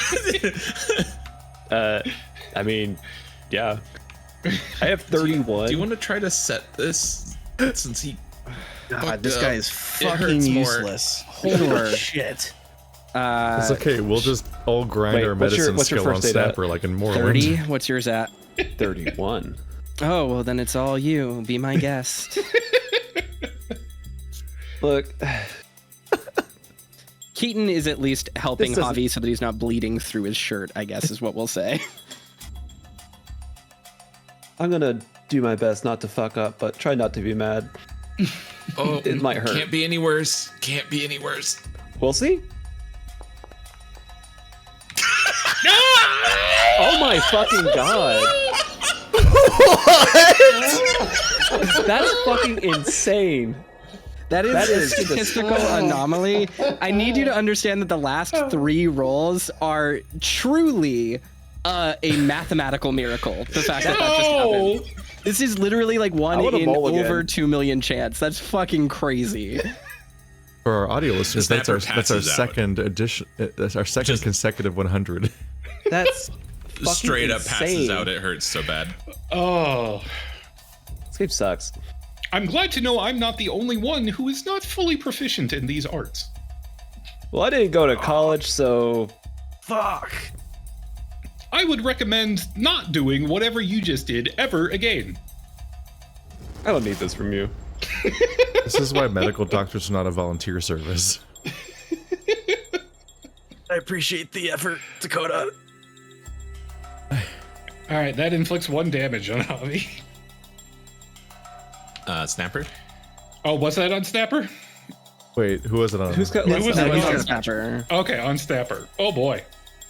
[SPEAKER 4] I mean, yeah. I have 31.
[SPEAKER 2] Do you want to try to set this since he?
[SPEAKER 7] God, this guy is
[SPEAKER 2] It
[SPEAKER 7] fucking
[SPEAKER 2] hurts more.
[SPEAKER 7] useless. Holy shit.
[SPEAKER 1] It's okay, we'll just all grind
[SPEAKER 4] Wait,
[SPEAKER 1] our
[SPEAKER 4] what's your
[SPEAKER 1] medicine skill on
[SPEAKER 4] first aid at?
[SPEAKER 1] Snapper like in Morrowind.
[SPEAKER 3] 30? What's yours at?
[SPEAKER 4] 31.
[SPEAKER 3] Oh, well, then it's all you. Be my guest.
[SPEAKER 4] Look,
[SPEAKER 3] Keaton is at least helping
[SPEAKER 4] This doesn't-
[SPEAKER 3] Javi so that he's not bleeding through his shirt, I guess is what we'll say.
[SPEAKER 4] I'm gonna do my best not to fuck up, but try not to be mad.
[SPEAKER 2] Oh,
[SPEAKER 4] It might hurt.
[SPEAKER 2] Can't be any worse. Can't be any worse.
[SPEAKER 4] We'll see. Oh my fucking god. That's fucking insane.
[SPEAKER 3] That is
[SPEAKER 4] That
[SPEAKER 3] a
[SPEAKER 4] is
[SPEAKER 3] statistical anomaly. I need you to understand that the last 3 rolls are truly a mathematical miracle. The fact that just happened. This is literally like 1
[SPEAKER 4] I wanna
[SPEAKER 3] in
[SPEAKER 4] roll again.
[SPEAKER 3] over 2 million chance. That's fucking crazy.
[SPEAKER 1] For our audio listeners, that's our
[SPEAKER 2] Snapper passes out.
[SPEAKER 1] second edition. That's our second consecutive 100.
[SPEAKER 4] That's fucking
[SPEAKER 2] Straight up passes
[SPEAKER 4] insane.
[SPEAKER 2] out. It hurts so bad.
[SPEAKER 5] Oh,
[SPEAKER 4] This game sucks.
[SPEAKER 5] I'm glad to know I'm not the only one who is not fully proficient in these arts.
[SPEAKER 4] Well, I didn't go to college, so
[SPEAKER 7] Fuck.
[SPEAKER 5] I would recommend not doing whatever you just did ever again.
[SPEAKER 4] I don't need this from you.
[SPEAKER 1] This is why medical doctors are not a volunteer service.
[SPEAKER 7] I appreciate the effort, Dakota.
[SPEAKER 5] All right, that inflicts 1 damage on Javi.
[SPEAKER 2] Snapper?
[SPEAKER 5] Oh, was that on Snapper?
[SPEAKER 1] Wait, who was it on?
[SPEAKER 4] Who's got
[SPEAKER 5] Who
[SPEAKER 4] less
[SPEAKER 5] was
[SPEAKER 4] than
[SPEAKER 5] that?
[SPEAKER 3] He's
[SPEAKER 5] on
[SPEAKER 3] on
[SPEAKER 5] Snapper?
[SPEAKER 3] Snapper.
[SPEAKER 5] Okay, on Snapper. Oh boy.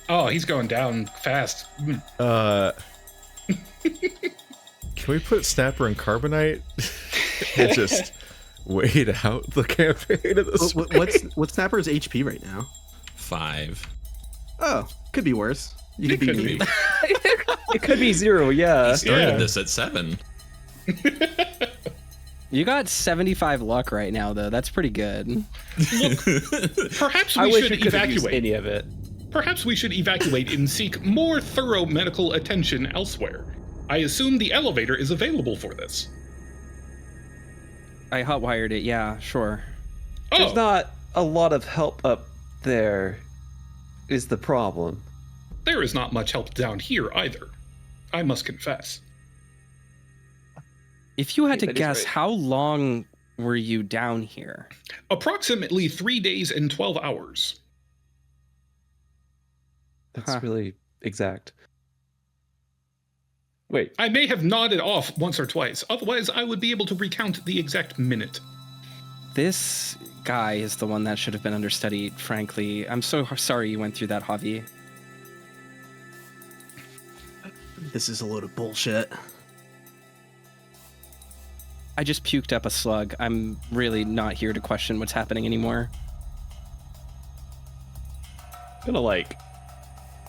[SPEAKER 5] Oh, he's going down fast.
[SPEAKER 1] Can we put Snapper in Carbonite and just wait out the campaign of this?
[SPEAKER 7] What's Snapper's HP right now?
[SPEAKER 2] 5.
[SPEAKER 7] Oh, could be worse. You could be
[SPEAKER 5] could
[SPEAKER 7] me.
[SPEAKER 5] be.
[SPEAKER 4] It could be 0, yeah.
[SPEAKER 2] Started
[SPEAKER 5] Yeah.
[SPEAKER 2] this at 7.
[SPEAKER 3] You got 75 luck right now, though. That's pretty good.
[SPEAKER 5] Perhaps
[SPEAKER 4] I
[SPEAKER 5] we
[SPEAKER 4] wish
[SPEAKER 5] should
[SPEAKER 4] we could have used
[SPEAKER 5] evacuate.
[SPEAKER 4] any of it.
[SPEAKER 5] Perhaps we should evacuate and seek more thorough medical attention elsewhere. I assume the elevator is available for this.
[SPEAKER 3] I hotwired it. Yeah, sure.
[SPEAKER 4] There's
[SPEAKER 5] Oh,
[SPEAKER 4] not a lot of help up there, is the problem.
[SPEAKER 5] there is not much help down here either. I must confess.
[SPEAKER 3] If you had to
[SPEAKER 4] That is
[SPEAKER 3] guess,
[SPEAKER 4] right.
[SPEAKER 3] how long were you down here?
[SPEAKER 5] Approximately 3 days and 12 hours.
[SPEAKER 4] That's
[SPEAKER 3] Huh.
[SPEAKER 4] really exact. Wait,
[SPEAKER 5] I may have nodded off once or twice, otherwise I would be able to recount the exact minute.
[SPEAKER 3] This guy is the one that should have been understudy, frankly. I'm so sorry you went through that, Javi.
[SPEAKER 7] This is a load of bullshit.
[SPEAKER 3] I just puked up a slug. I'm really not here to question what's happening anymore.
[SPEAKER 4] I'm gonna like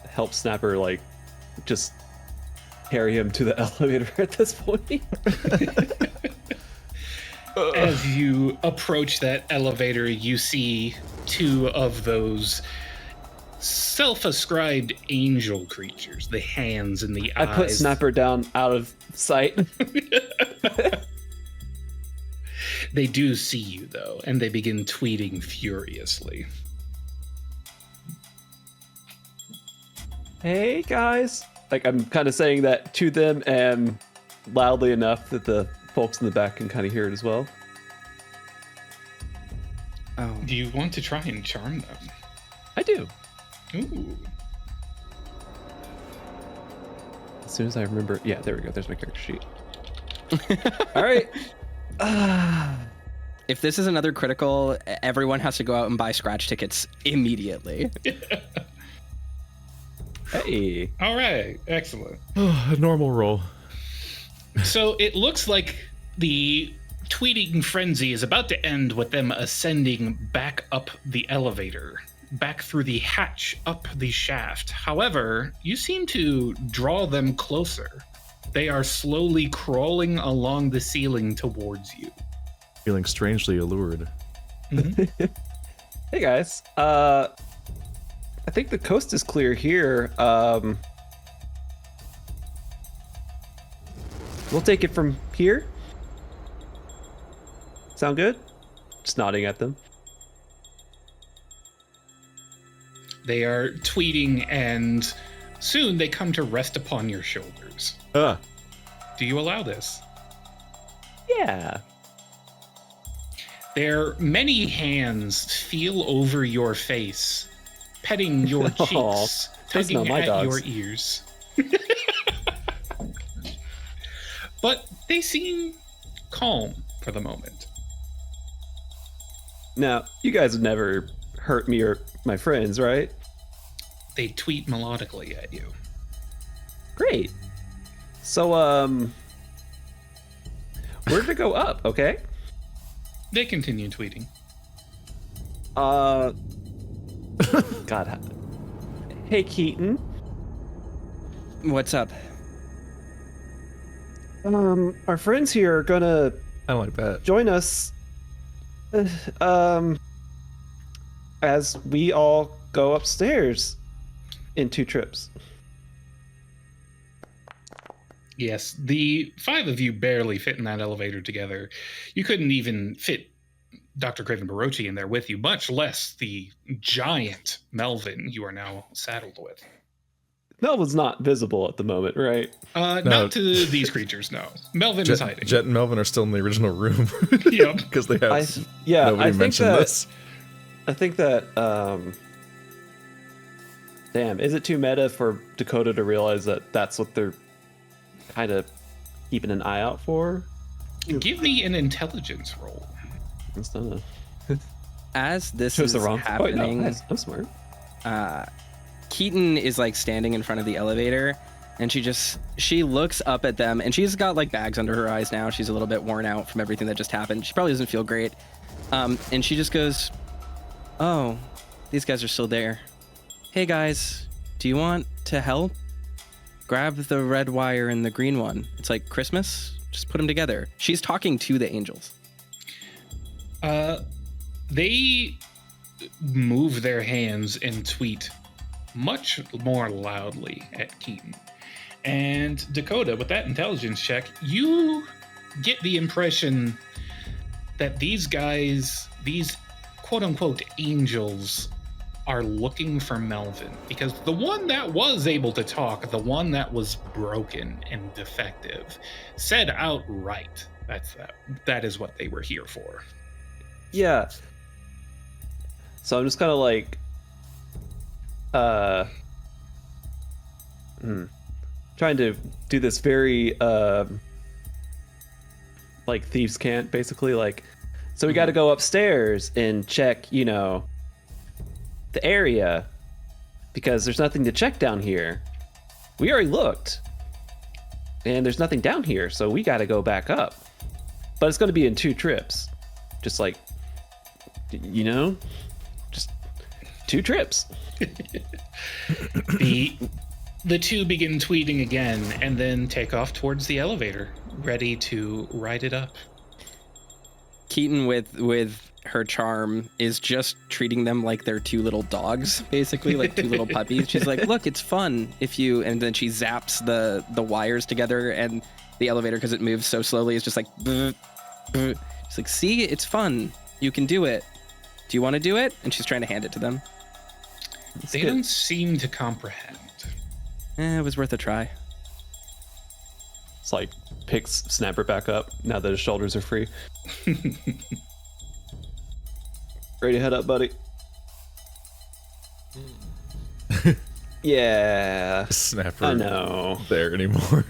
[SPEAKER 4] help Snapper like just carry him to the elevator at this point.
[SPEAKER 5] As you approach that elevator, you see 2 of those self-ascribed angel creatures, the hands and the
[SPEAKER 4] I
[SPEAKER 5] eyes.
[SPEAKER 4] put Snapper down out of sight.
[SPEAKER 5] They do see you, though, and they begin tweeting furiously.
[SPEAKER 4] Hey guys. Like I'm kind of saying that to them and loudly enough that the folks in the back can kind of hear it as well.
[SPEAKER 3] Oh,
[SPEAKER 5] Do you want to try and charm them?
[SPEAKER 4] I do.
[SPEAKER 5] Ooh.
[SPEAKER 4] As soon as I remember. Yeah, there we go. There's my character sheet. All right.
[SPEAKER 3] if this is another critical, everyone has to go out and buy scratch tickets immediately.
[SPEAKER 4] Hey.
[SPEAKER 5] All right, excellent.
[SPEAKER 1] A normal roll.
[SPEAKER 5] So it looks like the tweeting frenzy is about to end with them ascending back up the elevator, back through the hatch up the shaft. However, you seem to draw them closer. They are slowly crawling along the ceiling towards you.
[SPEAKER 1] Feeling strangely allured.
[SPEAKER 4] Hey guys. I think the coast is clear here. We'll take it from here. Sound good? Just nodding at them.
[SPEAKER 5] They are tweeting, and soon they come to rest upon your shoulders.
[SPEAKER 1] Ah,
[SPEAKER 5] Do you allow this?
[SPEAKER 4] Yeah.
[SPEAKER 5] Their many hands feel over your face, petting your
[SPEAKER 4] Aw,
[SPEAKER 5] cheeks,
[SPEAKER 4] they smell
[SPEAKER 5] tugging
[SPEAKER 4] my
[SPEAKER 5] at
[SPEAKER 4] dogs.
[SPEAKER 5] your ears. But they seem calm for the moment.
[SPEAKER 4] Now, you guys would never hurt me or my friends, right?
[SPEAKER 5] They tweet melodically at you.
[SPEAKER 4] Great. So, we're to go up, okay?
[SPEAKER 5] They continue tweeting.
[SPEAKER 4] God. Hey, Keaton.
[SPEAKER 3] What's up?
[SPEAKER 4] Our friends here are gonna
[SPEAKER 1] I like that.
[SPEAKER 4] join us, as we all go upstairs in 2 trips.
[SPEAKER 5] Yes, the 5 of you barely fit in that elevator together. You couldn't even fit Dr. Craven Barochi in there with you, much less the giant Melvin you are now saddled with.
[SPEAKER 4] Melvin's not visible at the moment, right?
[SPEAKER 5] Not to these creatures, no. Melvin is hiding.
[SPEAKER 1] Jet and Melvin are still in the original room.
[SPEAKER 5] Yep.
[SPEAKER 1] Because they have
[SPEAKER 4] I
[SPEAKER 1] nobody
[SPEAKER 4] think
[SPEAKER 1] mentioned
[SPEAKER 4] that,
[SPEAKER 1] this.
[SPEAKER 4] I think that, damn, is it too meta for Dakota to realize that that's what they're kind of keeping an eye out for?
[SPEAKER 5] Give me an intelligence roll.
[SPEAKER 4] That's not
[SPEAKER 3] As this
[SPEAKER 4] chose
[SPEAKER 3] is
[SPEAKER 4] the wrong.
[SPEAKER 3] happening,
[SPEAKER 4] Wait, no, I'm smart.
[SPEAKER 3] Keaton is like standing in front of the elevator, and she looks up at them, and she's got like bags under her eyes now. She's a little bit worn out from everything that just happened. She probably doesn't feel great. And she just goes, "Oh, these guys are still there. Hey guys, do you want to help? Grab the red wire and the green one. It's like Christmas. Just put them together." She's talking to the angels.
[SPEAKER 5] They move their hands and tweet much more loudly at Keaton. And Dakota, with that intelligence check, you get the impression that these guys, these quote-unquote angels, are looking for Melvin, because the one that was able to talk, the one that was broken and defective, said outright that is what they were here for.
[SPEAKER 4] Yeah. So I'm just kind of like, trying to do this very, like thieves can't, basically, like, so we got to go upstairs and check, the area, because there's nothing to check down here. We already looked, and there's nothing down here, so we got to go back up. But it's going to be in 2 trips, just like, just 2 trips.
[SPEAKER 5] The 2 begin tweeting again and then take off towards the elevator, ready to ride it up.
[SPEAKER 3] Keaton, with her charm, is just treating them like they're 2 little dogs, basically, like 2 little puppies. She's like, "Look, it's fun if you," and then she zaps the wires together, and the elevator, because it moves so slowly, is just like, "Bleh, bleh." She's like, "See, it's fun. You can do it. Do you want to do it?" And she's trying to hand it to them.
[SPEAKER 5] They don't seem to comprehend.
[SPEAKER 3] It was worth a try.
[SPEAKER 4] It's like picks Snapper back up now that his shoulders are free. Ready to head up, buddy? Yeah.
[SPEAKER 1] Snapper.
[SPEAKER 4] I know.
[SPEAKER 1] There anymore.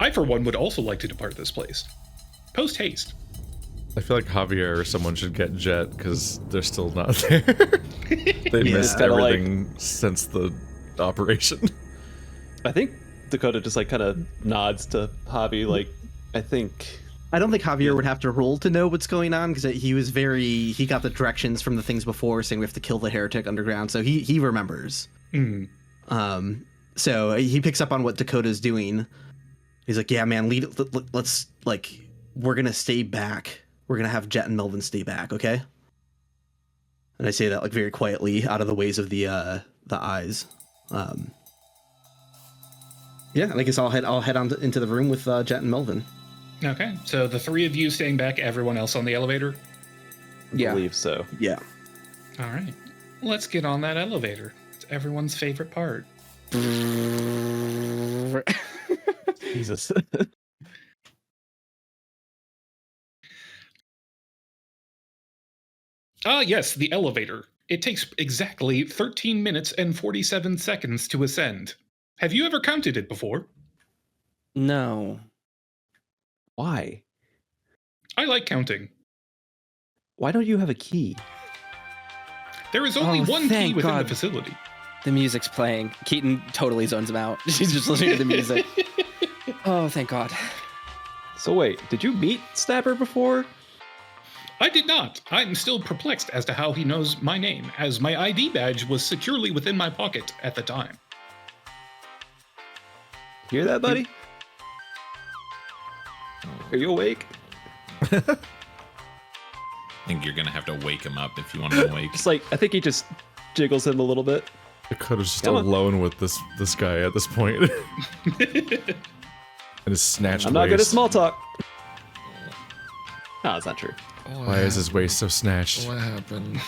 [SPEAKER 5] I, for one, would also like to depart this place. Post haste.
[SPEAKER 1] I feel like Javier or someone should get Jet because they're still not there. They missed
[SPEAKER 4] kinda
[SPEAKER 1] everything since the operation.
[SPEAKER 4] I think Dakota just like kind of nods to Javi, like, I
[SPEAKER 7] don't think Javier would have to roll to know what's going on, because he got the directions from the things before saying we have to kill the heretic underground, so he remembers. So he picks up on what Dakota's doing. He's like, "Yeah, man, let's, like, we're gonna stay back. We're gonna have Jet and Melvin stay back, okay?" And I say that like very quietly, out of the ways of the eyes. Yeah, and I guess I'll head on into the room with Jet and Melvin.
[SPEAKER 5] Okay, so the 3 of you staying back, everyone else on the elevator?
[SPEAKER 3] Yeah.
[SPEAKER 4] believe so.
[SPEAKER 7] Yeah.
[SPEAKER 5] All right. Let's get on that elevator. It's everyone's favorite part.
[SPEAKER 4] Jesus.
[SPEAKER 5] Yes, the elevator. It takes exactly 13 minutes and 47 seconds to ascend. Have you ever counted it before?
[SPEAKER 3] No.
[SPEAKER 4] Why?
[SPEAKER 5] I like counting.
[SPEAKER 4] Why don't you have a key?
[SPEAKER 5] There is only one key
[SPEAKER 3] thank
[SPEAKER 5] within
[SPEAKER 3] God.
[SPEAKER 5] the facility.
[SPEAKER 3] The music's playing. Keaton totally zones him out. She's just listening to the music. Oh, thank God.
[SPEAKER 4] So wait, did you meet Snapper before?
[SPEAKER 5] I did not. I'm still perplexed as to how he knows my name, as my ID badge was securely within my pocket at the time.
[SPEAKER 4] Hear that, buddy? Are you awake?
[SPEAKER 2] I think you're gonna have to wake him up if you want him awake.
[SPEAKER 4] Just like, I think he just jiggles him a little bit.
[SPEAKER 1] Dakota's just
[SPEAKER 4] Come on.
[SPEAKER 1] alone with this guy at this point. And his snatched
[SPEAKER 4] I'm not good at
[SPEAKER 1] waist.
[SPEAKER 4] small talk. No, it's not true.
[SPEAKER 1] Why is his waist so snatched?
[SPEAKER 2] What happened?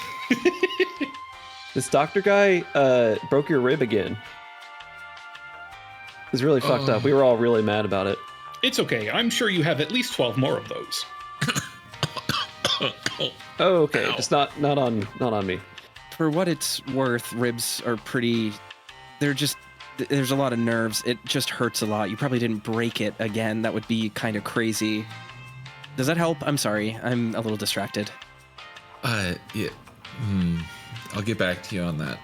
[SPEAKER 4] This doctor guy broke your rib again. It's really fucked up. We were all really mad about it.
[SPEAKER 5] It's okay. I'm sure you have at least 12 more of those.
[SPEAKER 4] Oh, okay.
[SPEAKER 2] Ow.
[SPEAKER 4] Just not on me.
[SPEAKER 3] For what it's worth, ribs are pretty. There's a lot of nerves. It just hurts a lot. You probably didn't break it again. That would be kind of crazy. Does that help? I'm sorry. I'm a little distracted.
[SPEAKER 2] Yeah. I'll get back to you on that.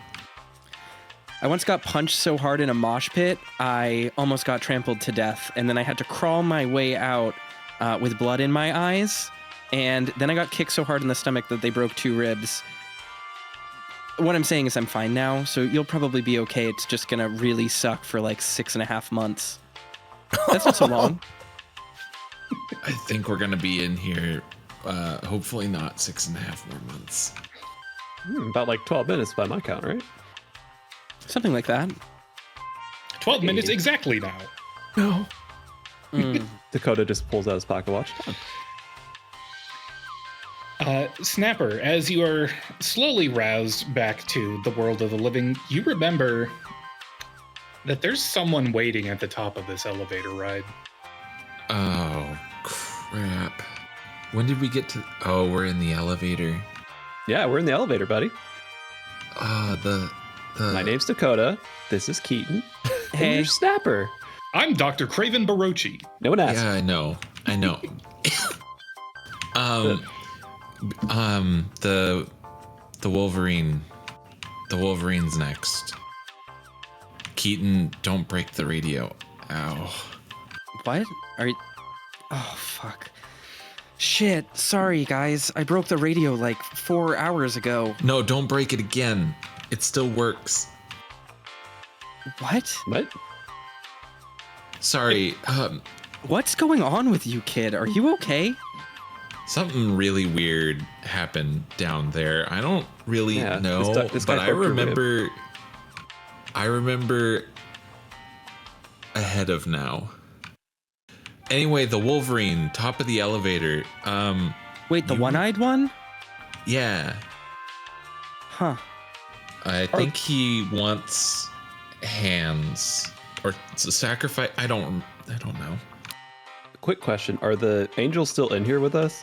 [SPEAKER 3] I once got punched so hard in a mosh pit, I almost got trampled to death, and then I had to crawl my way out with blood in my eyes, and then I got kicked so hard in the stomach that they broke 2 ribs. What I'm saying is I'm fine now, so you'll probably be okay. It's just gonna really suck for like 6.5 months. That's not so long.
[SPEAKER 2] I think we're gonna be in here. Hopefully not 6.5 more months.
[SPEAKER 4] About like 12 minutes by my count, right?
[SPEAKER 3] Something like that.
[SPEAKER 5] 12 minutes exactly now.
[SPEAKER 1] No.
[SPEAKER 4] Dakota just pulls out his pocket watch.
[SPEAKER 5] Snapper, as you are slowly roused back to the world of the living, you remember that there's someone waiting at the top of this elevator ride.
[SPEAKER 2] Oh, crap. When did we get to... Oh, we're in the elevator.
[SPEAKER 4] Yeah, we're in the elevator, buddy.
[SPEAKER 2] The...
[SPEAKER 4] My name's Dakota. This is Keaton. And
[SPEAKER 3] Hey.
[SPEAKER 4] you're Snapper.
[SPEAKER 5] I'm Dr. Craven Barochi.
[SPEAKER 4] No one asked.
[SPEAKER 2] Yeah, I know. The Wolverine. The Wolverine's next. Keaton, don't break the radio. Ow.
[SPEAKER 3] What? Are you... Oh, fuck. Shit. Sorry, guys. I broke the radio like 4 hours ago.
[SPEAKER 2] No, don't break it again. It still works.
[SPEAKER 3] What?
[SPEAKER 4] What?
[SPEAKER 2] Sorry.
[SPEAKER 3] What's going on with you, kid? Are you okay?
[SPEAKER 2] Something really weird happened down there. I don't really
[SPEAKER 4] Yeah,
[SPEAKER 2] know,
[SPEAKER 4] this guy
[SPEAKER 2] but I
[SPEAKER 4] broke your rib.
[SPEAKER 2] remember ahead of now. Anyway, the Wolverine, top of the elevator.
[SPEAKER 3] Wait, the
[SPEAKER 2] You-
[SPEAKER 3] one-eyed one?
[SPEAKER 2] Yeah.
[SPEAKER 3] Huh.
[SPEAKER 2] I think he wants hands or it's a sacrifice. I don't know.
[SPEAKER 4] Quick question. Are the angels still in here with us?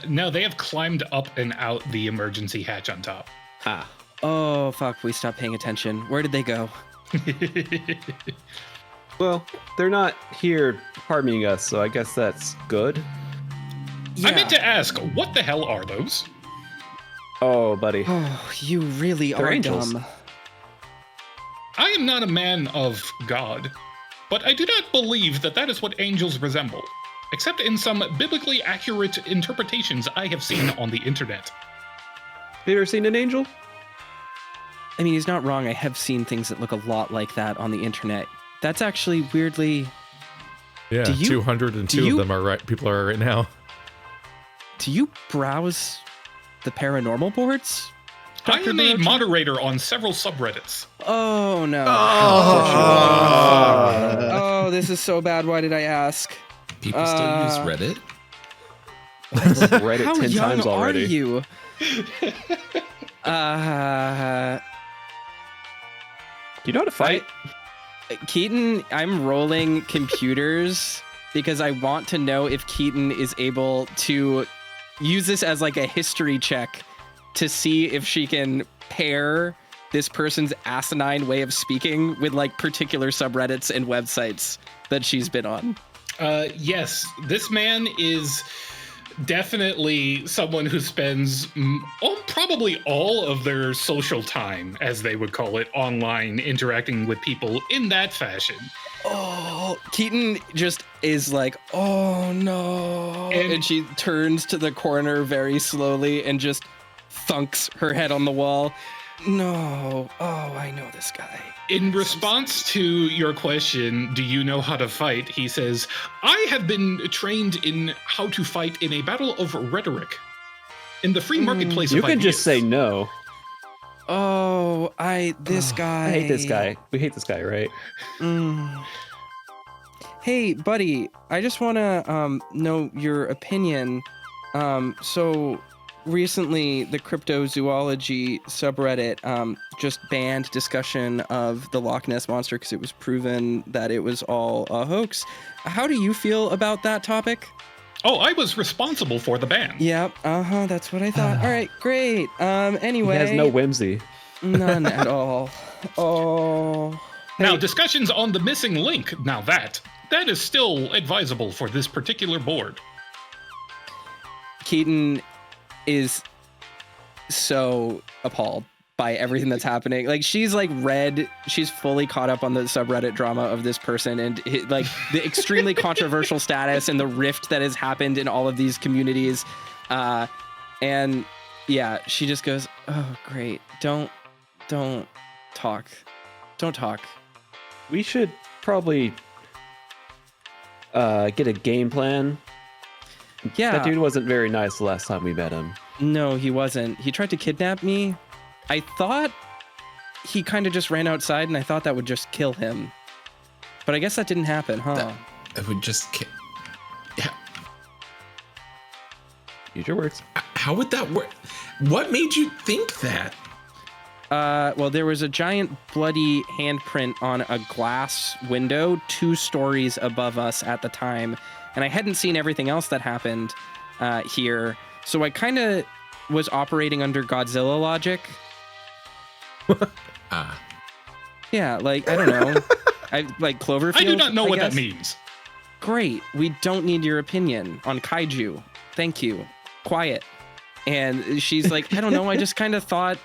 [SPEAKER 5] No, they have climbed up and out the emergency hatch on top.
[SPEAKER 4] Ah.
[SPEAKER 3] Oh, fuck. We stopped paying attention. Where did they go?
[SPEAKER 4] Well, they're not here harming us, so I guess that's good.
[SPEAKER 5] I meant to ask, what the hell are those?
[SPEAKER 4] Oh, buddy.
[SPEAKER 3] Oh, you really
[SPEAKER 4] They're
[SPEAKER 3] are
[SPEAKER 4] angels.
[SPEAKER 3] dumb.
[SPEAKER 5] I am not a man of God, but I do not believe that that is what angels resemble, except in some biblically accurate interpretations I have seen on the internet.
[SPEAKER 4] Have you ever seen an angel?
[SPEAKER 3] I mean, he's not wrong. I have seen things that look a lot like that on the internet. That's actually weirdly...
[SPEAKER 1] Yeah,
[SPEAKER 3] Do you-
[SPEAKER 1] 202
[SPEAKER 3] do you-
[SPEAKER 1] of them are right. People are right now.
[SPEAKER 3] Do you browse the paranormal boards?
[SPEAKER 5] I
[SPEAKER 3] Dr.
[SPEAKER 5] am a
[SPEAKER 3] Barochi?
[SPEAKER 5] moderator on several subreddits.
[SPEAKER 3] Oh, no. Oh, this is so bad. Why did I ask?
[SPEAKER 2] People still use Reddit?
[SPEAKER 4] I've read it
[SPEAKER 3] How
[SPEAKER 4] 10
[SPEAKER 3] young
[SPEAKER 4] times already.
[SPEAKER 3] are you?
[SPEAKER 4] You know how to fight?
[SPEAKER 3] Keaton, I'm rolling computers because I want to know if Keaton is able to use this as like a history check to see if she can pair this person's asinine way of speaking with like particular subreddits and websites that she's been on.
[SPEAKER 5] Yes, this man is definitely someone who spends probably all of their social time, as they would call it, online interacting with people in that fashion.
[SPEAKER 3] Oh, Keaton just is like, oh no. And she turns to the corner very slowly and just thunks her head on the wall. No. Oh, I know this guy.
[SPEAKER 5] In response to your question, do you know how to fight? He says, I have been trained in how to fight in a battle of rhetoric. In the free marketplace
[SPEAKER 4] You
[SPEAKER 5] of
[SPEAKER 4] can
[SPEAKER 5] ideas.
[SPEAKER 4] just say no.
[SPEAKER 3] Oh, this guy.
[SPEAKER 4] I hate this guy. We hate this guy, right?
[SPEAKER 3] Hey, buddy, I just want to know your opinion. So recently, the cryptozoology subreddit just banned discussion of the Loch Ness Monster because it was proven that it was all a hoax. How do you feel about that topic?
[SPEAKER 5] Oh, I was responsible for the ban.
[SPEAKER 3] Yep, that's what I thought. All right, great. Anyway.
[SPEAKER 4] He has no whimsy.
[SPEAKER 3] None at all. Oh.
[SPEAKER 5] Now,
[SPEAKER 3] Hey.
[SPEAKER 5] discussions on the missing link. Now that is still advisable for this particular board.
[SPEAKER 3] Keaton is so appalled by everything that's happening. Like, she's like she's fully caught up on the subreddit drama of this person and like the extremely controversial status and the rift that has happened in all of these communities. And yeah, she just goes, oh, great. Don't talk. Don't talk.
[SPEAKER 4] We should probably get a game plan.
[SPEAKER 3] Yeah.
[SPEAKER 4] That dude wasn't very nice the last time we met him.
[SPEAKER 3] No, he wasn't. He tried to kidnap me. I thought he kind of just ran outside, and I thought that would just kill him. But I guess that didn't happen, huh?
[SPEAKER 2] It would just. Yeah.
[SPEAKER 4] Use your words.
[SPEAKER 2] How would that work? What made you think that?
[SPEAKER 3] Well, there was a giant bloody handprint on a glass window 2 stories above us at the time, and I hadn't seen everything else that happened here, so I kind of was operating under Godzilla logic. Yeah, like, I don't know. I like Cloverfield.
[SPEAKER 5] I do not know what
[SPEAKER 3] guess.
[SPEAKER 5] that means.
[SPEAKER 3] Great. We don't need your opinion on kaiju. Thank you. Quiet. And she's like, I don't know. I just kind of thought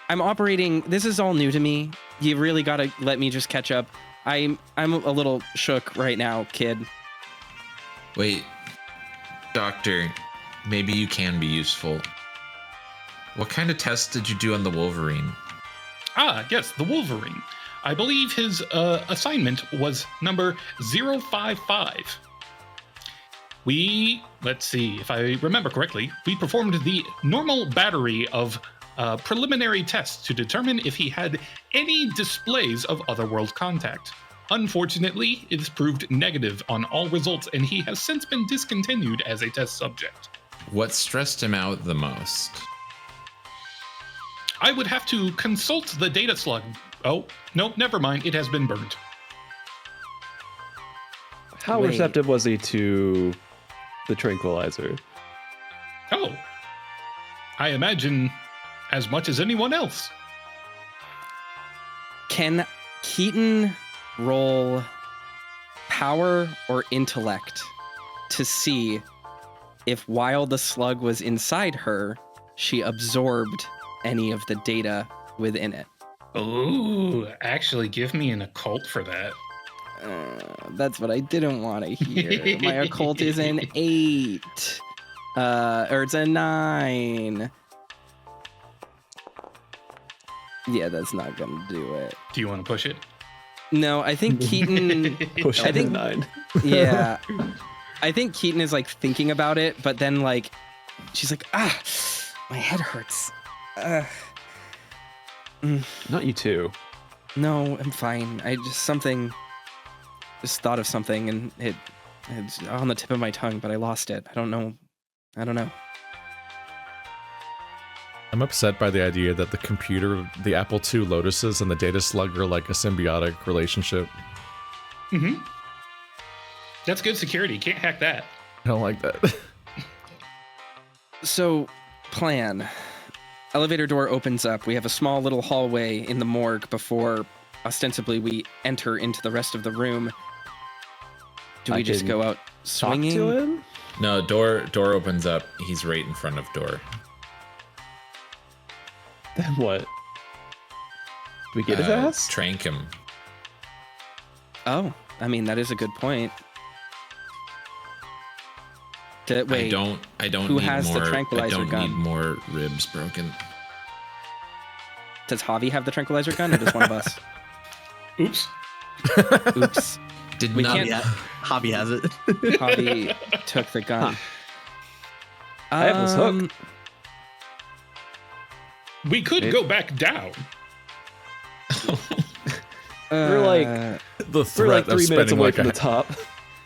[SPEAKER 3] I'm operating. This is all new to me. You really got to let me just catch up. I'm a little shook right now, kid.
[SPEAKER 2] Wait, Doctor, maybe you can be useful. What kind of test did you do on the Wolverine?
[SPEAKER 5] Ah, yes, the Wolverine. I believe his assignment was number 055. Let's see, if I remember correctly, we performed the normal battery of preliminary tests to determine if he had any displays of otherworld contact. Unfortunately, it has proved negative on all results, and he has since been discontinued as a test subject.
[SPEAKER 2] What stressed him out the most?
[SPEAKER 5] I would have to consult the data slug. Oh, no, never mind. It has been burned.
[SPEAKER 4] How
[SPEAKER 3] Wait.
[SPEAKER 4] receptive was he to the tranquilizer?
[SPEAKER 5] Oh, I imagine as much as anyone else.
[SPEAKER 3] Can Keaton roll power or intellect to see if while the slug was inside her, she absorbed any of the data within it?
[SPEAKER 5] Ooh, actually, give me an occult for that.
[SPEAKER 3] That's what I didn't want to hear. My occult is an 8. Or it's a 9. Yeah, that's not gonna do it.
[SPEAKER 5] Do you want to push it?
[SPEAKER 3] No, I think Keaton.
[SPEAKER 4] Push
[SPEAKER 3] I
[SPEAKER 4] it
[SPEAKER 3] think-
[SPEAKER 4] to 9.
[SPEAKER 3] Yeah, I think Keaton is like thinking about it, but then like she's like, my head hurts.
[SPEAKER 4] Not you too.
[SPEAKER 3] No, I'm fine. I just thought of something and it's on the tip of my tongue, but I lost it. I don't know.
[SPEAKER 1] I'm upset by the idea that the computer, the Apple II Lotuses, and the data slug are like a symbiotic relationship.
[SPEAKER 5] Mm-hmm. That's good security. Can't hack that.
[SPEAKER 1] I don't like that.
[SPEAKER 3] So, plan. Elevator door opens up. We have a small little hallway in the morgue before, ostensibly, we enter into the rest of the room. Do we
[SPEAKER 4] I
[SPEAKER 3] just
[SPEAKER 4] can
[SPEAKER 3] go out
[SPEAKER 4] Talk
[SPEAKER 3] swinging?
[SPEAKER 4] to him?
[SPEAKER 2] No, door opens up. He's right in front of door.
[SPEAKER 4] Then what? Do we get his ass?
[SPEAKER 2] Trank him.
[SPEAKER 3] Oh, I mean, that is a good point. Wait,
[SPEAKER 2] I don't
[SPEAKER 3] who
[SPEAKER 2] need
[SPEAKER 3] has the
[SPEAKER 2] more. I
[SPEAKER 3] tranquilizer
[SPEAKER 2] don't
[SPEAKER 3] gun?
[SPEAKER 2] need more ribs broken.
[SPEAKER 3] Does Javi have the tranquilizer gun, or does one of us?
[SPEAKER 5] Oops.
[SPEAKER 3] Oops.
[SPEAKER 2] Did
[SPEAKER 3] We
[SPEAKER 2] not.
[SPEAKER 3] can't-
[SPEAKER 7] Hobby has it.
[SPEAKER 3] Javi took the gun.
[SPEAKER 4] I have this hook.
[SPEAKER 5] We could go back down.
[SPEAKER 4] We're like
[SPEAKER 1] The threat of
[SPEAKER 4] 3 minutes
[SPEAKER 1] spending
[SPEAKER 4] away
[SPEAKER 1] like
[SPEAKER 4] from
[SPEAKER 1] a,
[SPEAKER 4] the top.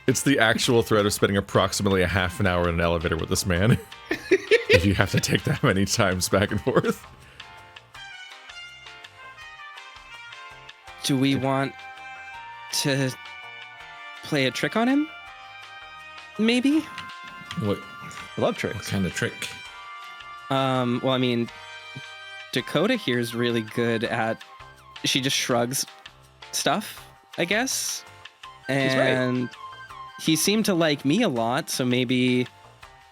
[SPEAKER 1] it's the actual threat of spending approximately a half an hour in an elevator with this man. If you have to take that many times back and forth.
[SPEAKER 3] Do we want to play a trick on him? Maybe?
[SPEAKER 2] What
[SPEAKER 4] I love tricks.
[SPEAKER 2] kind of trick?
[SPEAKER 3] Well, I mean, Dakota here is really good at. She just shrugs stuff, I guess. And he seemed to like me a lot, so maybe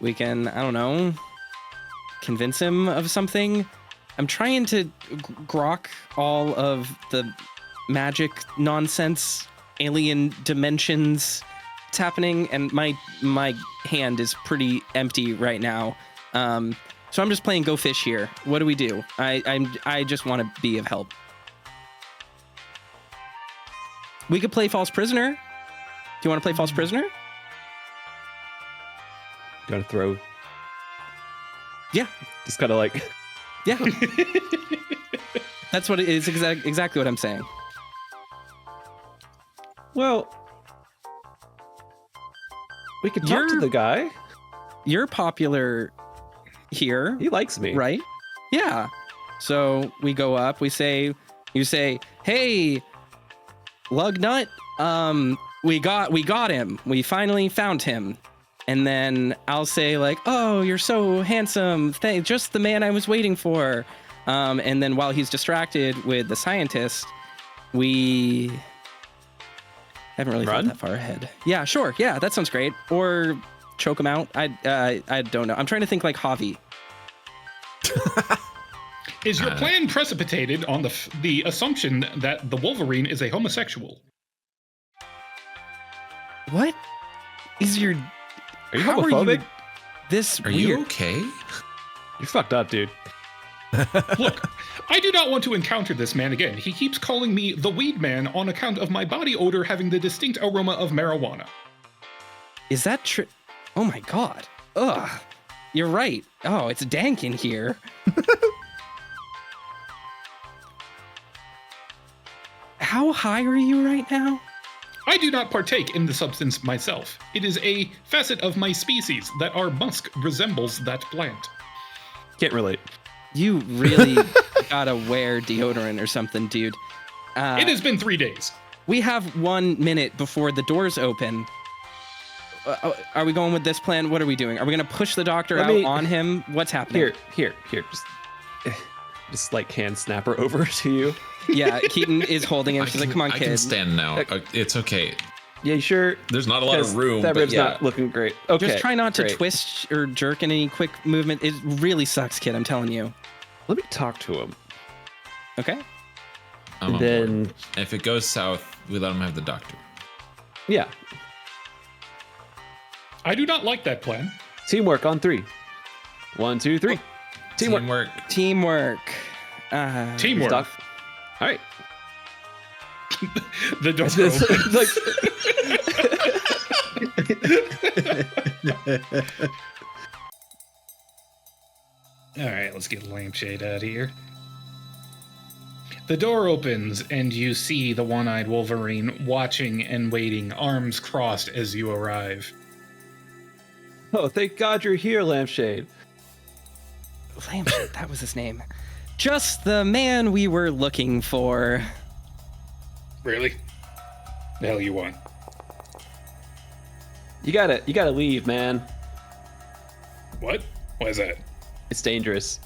[SPEAKER 3] we can, I don't know, convince him of something. I'm trying to grok all of the magic nonsense, alien dimensions it's happening, and my hand is pretty empty right now. So I'm just playing Go Fish here. What do we do? I just want to be of help. We could play False Prisoner. Do you want to play False Prisoner?
[SPEAKER 4] Gotta throw.
[SPEAKER 3] Yeah.
[SPEAKER 4] Just gotta like.
[SPEAKER 3] Yeah. That's what it is. Exactly what I'm saying.
[SPEAKER 4] Well, we could talk to
[SPEAKER 3] You're-
[SPEAKER 4] the guy.
[SPEAKER 3] You're popular here,
[SPEAKER 4] He likes me.
[SPEAKER 3] right? Yeah. So we go up. You say, "Hey, Lug Nut, we got him. We finally found him." And then I'll say like, "Oh, you're so handsome. Just the man I was waiting for." And then while he's distracted with the scientist, we haven't really thought
[SPEAKER 4] Run?
[SPEAKER 3] that far ahead. Yeah, sure. Yeah, that sounds great. Or choke him out. I don't know. I'm trying to think like Javi.
[SPEAKER 5] Is your plan precipitated on the assumption that the Wolverine is a homosexual?
[SPEAKER 3] What is your?
[SPEAKER 4] Are you
[SPEAKER 3] How
[SPEAKER 4] homophobic?
[SPEAKER 3] This
[SPEAKER 2] Are
[SPEAKER 3] weird.
[SPEAKER 2] you okay?
[SPEAKER 4] You're fucked up, dude.
[SPEAKER 5] Look, I do not want to encounter this man again. He keeps calling me the weed man on account of my body odor having the distinct aroma of marijuana.
[SPEAKER 3] Is that true? Oh my god. Ugh. You're right. Oh, it's dank in here. How high are you right now?
[SPEAKER 5] I do not partake in the substance myself. It is a facet of my species that our musk resembles that plant.
[SPEAKER 4] Can't relate.
[SPEAKER 3] You really gotta wear deodorant or something, dude.
[SPEAKER 5] It has been 3 days.
[SPEAKER 3] We have 1 minute before the doors open. Are we going with this plan? What are we doing? Are we gonna push the doctor out on him? What's happening?
[SPEAKER 4] Here. Just like hand snapper over to you.
[SPEAKER 3] Yeah, Keaton is holding him. She's like, "Come on,
[SPEAKER 2] I
[SPEAKER 3] kid."
[SPEAKER 2] can stand now. It's okay.
[SPEAKER 4] Yeah, you sure?
[SPEAKER 2] There's not a lot of
[SPEAKER 4] 'Cause
[SPEAKER 2] room,
[SPEAKER 4] That
[SPEAKER 2] but
[SPEAKER 4] rib's
[SPEAKER 2] yeah.
[SPEAKER 4] not looking great. Okay.
[SPEAKER 3] Just try not to
[SPEAKER 4] great.
[SPEAKER 3] twist or jerk in any quick movement. It really sucks, kid. I'm telling you.
[SPEAKER 4] Let me talk to him.
[SPEAKER 3] Okay.
[SPEAKER 2] I'm on
[SPEAKER 4] Then-
[SPEAKER 2] board. If it goes south, we let him have the doctor.
[SPEAKER 4] Yeah.
[SPEAKER 5] I do not like that plan.
[SPEAKER 4] Teamwork on 3. 1, 2, 3. Teamwork.
[SPEAKER 3] Teamwork.
[SPEAKER 5] Teamwork.
[SPEAKER 4] Doc. All right.
[SPEAKER 5] The door
[SPEAKER 4] It's
[SPEAKER 5] opens.
[SPEAKER 4] like,
[SPEAKER 5] All right, let's get Lampshade out of here. The door opens, and you see the one-eyed Wolverine watching and waiting, arms crossed as you arrive.
[SPEAKER 4] oh, thank God you're here, Lampshade.
[SPEAKER 3] Lampshade, that was his name. Just the man we were looking for.
[SPEAKER 5] Really? The hell you want?
[SPEAKER 4] You gotta leave, man.
[SPEAKER 5] What? Why is that?
[SPEAKER 4] It's dangerous.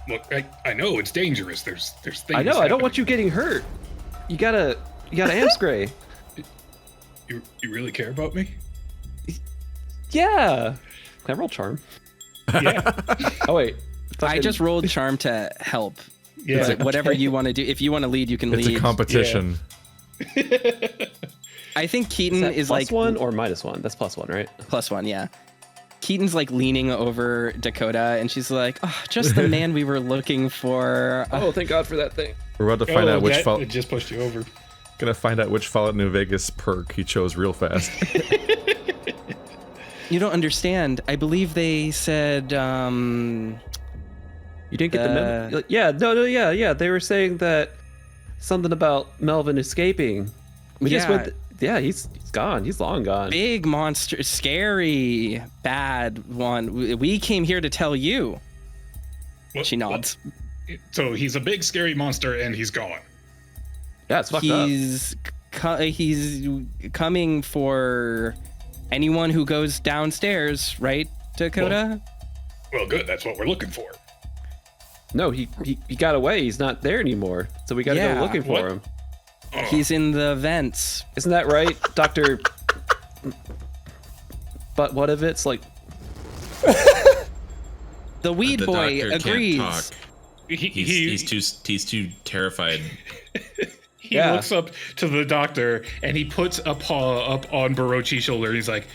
[SPEAKER 5] Look, I know it's dangerous. There's things.
[SPEAKER 4] I know. I don't want you getting hurt. You gotta amspray.
[SPEAKER 5] You really care about me?
[SPEAKER 4] Yeah. Can I roll charm?
[SPEAKER 5] Yeah.
[SPEAKER 4] Oh wait.
[SPEAKER 3] I just rolled charm to help.
[SPEAKER 5] Yeah.
[SPEAKER 3] Like, whatever you want to do. If you want to lead, you can
[SPEAKER 1] It's
[SPEAKER 3] lead.
[SPEAKER 1] a competition.
[SPEAKER 3] I think Keaton
[SPEAKER 4] Is
[SPEAKER 3] is
[SPEAKER 4] plus
[SPEAKER 3] like
[SPEAKER 4] one or -1? That's +1, right?
[SPEAKER 3] +1, yeah. Keaton's like leaning over Dakota, and she's like, "Oh, just the man we were looking for."
[SPEAKER 4] Oh, thank God for that thing.
[SPEAKER 1] We're about to find out which
[SPEAKER 5] It just pushed you over.
[SPEAKER 1] Gonna find out which Fallout New Vegas perk he chose real fast.
[SPEAKER 3] You don't understand. I believe they said,
[SPEAKER 4] You didn't get the memo? Yeah, no, yeah. They were saying that something about Melvin escaping. We just went. Yeah, he's gone. He's long gone.
[SPEAKER 3] big monster, scary, bad one. We came here to tell you.
[SPEAKER 5] What-
[SPEAKER 3] She nods.
[SPEAKER 5] So he's a big scary monster and he's gone.
[SPEAKER 4] Yeah, it's fucked up.
[SPEAKER 3] He's coming for anyone who goes downstairs, right, Dakota?
[SPEAKER 5] Well, good. That's what we're looking for.
[SPEAKER 4] No, he got away. He's not there anymore. So we got to
[SPEAKER 3] Yeah.
[SPEAKER 4] go looking for
[SPEAKER 5] What?
[SPEAKER 4] him.
[SPEAKER 5] Oh,
[SPEAKER 3] He's in the vents.
[SPEAKER 4] Isn't that right, Doctor? But what if it's like?
[SPEAKER 3] The weed
[SPEAKER 2] The
[SPEAKER 3] boy
[SPEAKER 2] doctor
[SPEAKER 3] agrees.
[SPEAKER 2] can't talk. He's too terrified.
[SPEAKER 5] he
[SPEAKER 4] Yeah.
[SPEAKER 5] looks up to the doctor and he puts a paw up on Barochi's shoulder and he's like,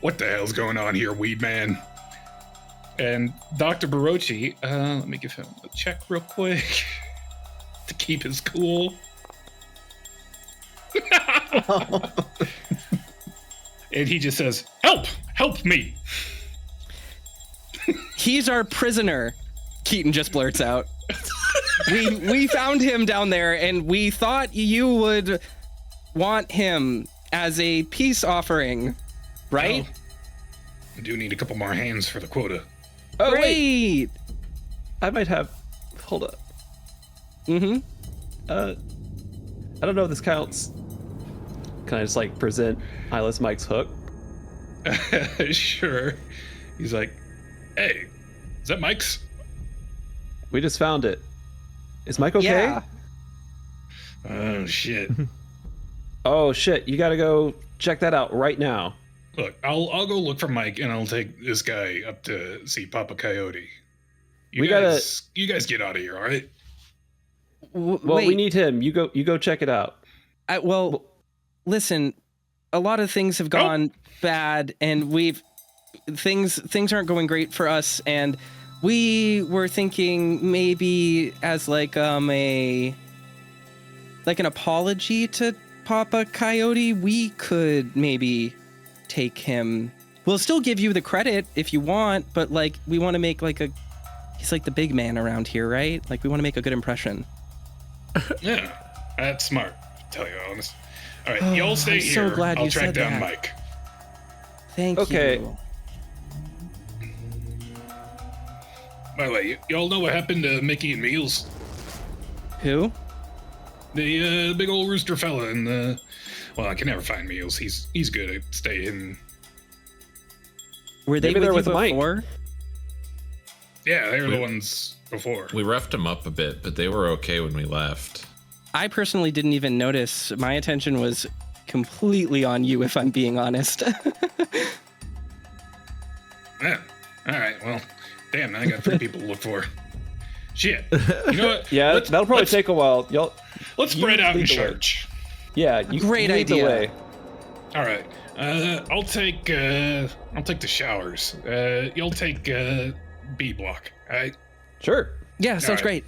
[SPEAKER 5] "What the hell's going on here, weed man?" And Dr. Barochi, let me give him a check real quick to keep his cool. And he just says, help me.
[SPEAKER 3] He's our prisoner. Keaton just blurts out. we found him down there, and we thought you would want him as a peace offering, right?
[SPEAKER 5] Oh, I do need a couple more hands for the quota.
[SPEAKER 4] Oh wait,
[SPEAKER 3] Great.
[SPEAKER 4] I might have. Hold up.
[SPEAKER 3] Mm-hmm.
[SPEAKER 4] I don't know if this counts. Can I just like present Eyeless Mike's hook?
[SPEAKER 5] Sure. He's like, "Hey, is that Mike's?"
[SPEAKER 4] We just found it. Is Mike okay?
[SPEAKER 3] Yeah.
[SPEAKER 5] Oh shit.
[SPEAKER 4] Oh shit! You gotta go check that out right now.
[SPEAKER 5] Look, I'll go look for Mike and I'll take this guy up to see Papa Coyote. You guys get out of here, all right?
[SPEAKER 4] Well,
[SPEAKER 3] Wait,
[SPEAKER 4] we need him. You go check it out.
[SPEAKER 3] well, listen. A lot of things have gone bad, and things aren't going great for us. And we were thinking maybe as like an apology to Papa Coyote, we could maybe take him. We'll still give you the credit if you want, but like we want to make he's like the big man around here, right? Like we want to make a good impression.
[SPEAKER 5] Yeah, that's smart, to tell you honest. All right, y'all stay
[SPEAKER 3] I'm
[SPEAKER 5] here.
[SPEAKER 3] so glad
[SPEAKER 5] I'll
[SPEAKER 3] you
[SPEAKER 5] track
[SPEAKER 3] said
[SPEAKER 5] down
[SPEAKER 3] that.
[SPEAKER 5] Mike.
[SPEAKER 3] Thank
[SPEAKER 4] Okay.
[SPEAKER 3] you.
[SPEAKER 5] By the way, y'all know what happened to Mickey and Meals?
[SPEAKER 3] Who?
[SPEAKER 5] The big old rooster fella and well, I can never find Meals. He's good at staying.
[SPEAKER 3] Were they
[SPEAKER 4] Maybe they're
[SPEAKER 3] with you
[SPEAKER 4] with Mike.
[SPEAKER 3] before?
[SPEAKER 5] Yeah, they were the ones before.
[SPEAKER 2] We roughed him up a bit, but they were okay when we left.
[SPEAKER 3] I personally didn't even notice. My attention was completely on you, if I'm being honest.
[SPEAKER 5] Yeah. All right. Well, damn. Now I got 3 people to look for. Shit. You know what?
[SPEAKER 4] Yeah, that'll probably
[SPEAKER 5] let's-
[SPEAKER 4] take a while. Y'all.
[SPEAKER 5] Let's
[SPEAKER 4] you
[SPEAKER 5] spread out and
[SPEAKER 4] lead the way.
[SPEAKER 5] search.
[SPEAKER 4] Yeah, you
[SPEAKER 3] Great
[SPEAKER 4] lead the
[SPEAKER 3] idea.
[SPEAKER 4] way.
[SPEAKER 5] All right. I'll take the showers. You'll take B block. All right.
[SPEAKER 4] Sure.
[SPEAKER 3] Yeah, sounds
[SPEAKER 5] right.
[SPEAKER 3] great.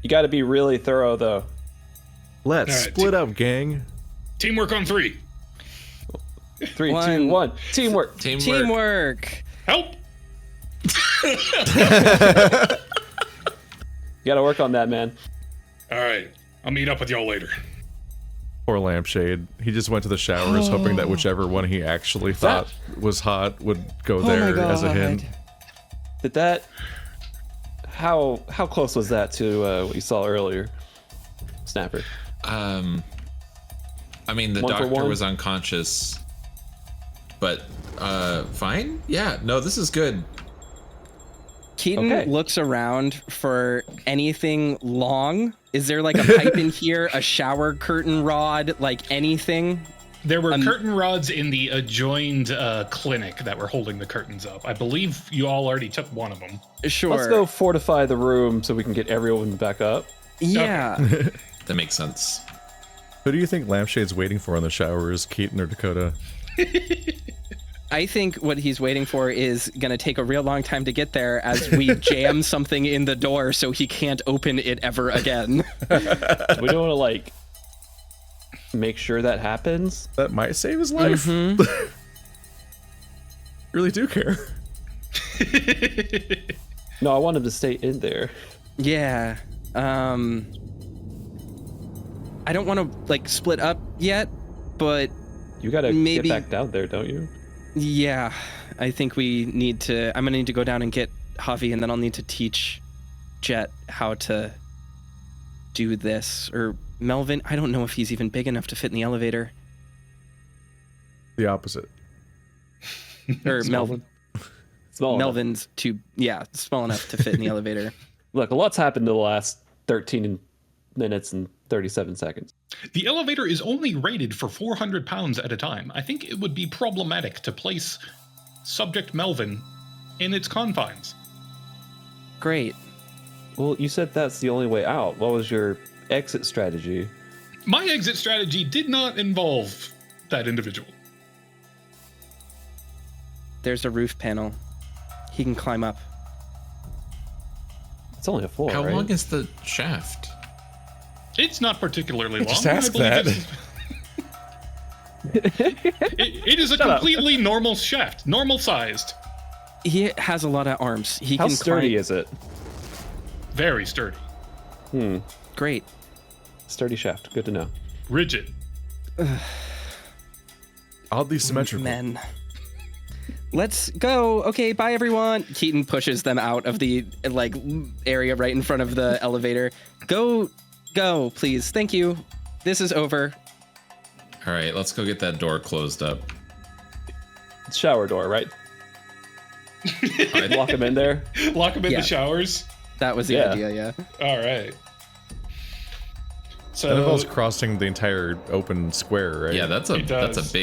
[SPEAKER 4] You got to be really thorough though.
[SPEAKER 1] Let's
[SPEAKER 5] All right,
[SPEAKER 1] split up, gang.
[SPEAKER 5] Teamwork on 3.
[SPEAKER 4] 3, 2,
[SPEAKER 3] One.
[SPEAKER 4] 1. Teamwork.
[SPEAKER 3] Teamwork.
[SPEAKER 5] Help.
[SPEAKER 4] You got to work on that, man.
[SPEAKER 5] All right. I'll meet up with y'all later.
[SPEAKER 1] Poor Lampshade. He just went to the showers hoping that whichever one he actually thought was hot would go there as a hint.
[SPEAKER 4] Did that? How close was that to what you saw earlier, Snapper?
[SPEAKER 2] I mean, the
[SPEAKER 4] 1 for
[SPEAKER 2] doctor
[SPEAKER 4] 1?
[SPEAKER 2] was unconscious, but fine. Yeah, no, this is good.
[SPEAKER 3] Keaton
[SPEAKER 4] Okay.
[SPEAKER 3] looks around for anything long. Is there like a pipe in here, a shower curtain rod, like anything?
[SPEAKER 5] There were curtain rods in the adjoined clinic that were holding the curtains up. I believe you all already took one of them.
[SPEAKER 3] Sure.
[SPEAKER 4] Let's go fortify the room so we can get everyone back up.
[SPEAKER 3] Yeah.
[SPEAKER 2] That makes sense.
[SPEAKER 1] Who do you think Lampshade's waiting for in the showers, Keaton or Dakota?
[SPEAKER 3] I think what he's waiting for is going to take a real long time to get there as we jam something in the door so he can't open it ever again.
[SPEAKER 4] We don't want to, like, make sure that happens.
[SPEAKER 1] That might save his life. Really do care.
[SPEAKER 4] No, I want him to stay in there.
[SPEAKER 3] Yeah. I don't want to, like, split up yet, but
[SPEAKER 4] You gotta
[SPEAKER 3] maybe
[SPEAKER 4] get back down there, don't you?
[SPEAKER 3] yeah, I think we need to. I'm gonna need to go down and get Javi, and then I'll need to teach Jet how to do this. Or Melvin, I don't know if he's even big enough to fit in the elevator.
[SPEAKER 1] The opposite.
[SPEAKER 3] Or Melvin.
[SPEAKER 4] Small enough.
[SPEAKER 3] Melvin's small enough to fit in the elevator.
[SPEAKER 4] Look, a lot's happened in the last 13 minutes and 37 seconds.
[SPEAKER 5] The elevator is only rated for 400 pounds at a time. I think it would be problematic to place subject Melvin in its confines.
[SPEAKER 3] Great.
[SPEAKER 4] Well, you said that's the only way out. What was your exit strategy?
[SPEAKER 5] My exit strategy did not involve that individual.
[SPEAKER 3] There's a roof panel. He can climb up.
[SPEAKER 4] It's only a floor,
[SPEAKER 2] How
[SPEAKER 4] right?
[SPEAKER 2] long is the shaft?
[SPEAKER 5] It's not particularly long.
[SPEAKER 1] Just ask
[SPEAKER 5] I believe
[SPEAKER 1] that.
[SPEAKER 5] It is a completely normal shaft, normal sized.
[SPEAKER 3] He has a lot of arms. He
[SPEAKER 4] How
[SPEAKER 3] can
[SPEAKER 4] sturdy
[SPEAKER 3] climb.
[SPEAKER 4] is it?
[SPEAKER 5] Very sturdy.
[SPEAKER 3] Great.
[SPEAKER 4] Sturdy shaft. Good to know.
[SPEAKER 5] Rigid.
[SPEAKER 1] Oddly symmetrical.
[SPEAKER 3] Men. Let's go. Okay, bye everyone. Keaton pushes them out of the like area right in front of the elevator. Go, please. Thank you. This is over.
[SPEAKER 2] All right, let's go get that door closed up.
[SPEAKER 4] It's shower door, right? Lock him in there.
[SPEAKER 5] Lock them in
[SPEAKER 3] Yeah.
[SPEAKER 5] the showers.
[SPEAKER 3] That was the
[SPEAKER 4] Yeah.
[SPEAKER 3] idea, yeah.
[SPEAKER 5] All right.
[SPEAKER 1] That involves
[SPEAKER 5] So,
[SPEAKER 1] crossing the entire open square, right?
[SPEAKER 2] Yeah, that's
[SPEAKER 5] It does.
[SPEAKER 2] a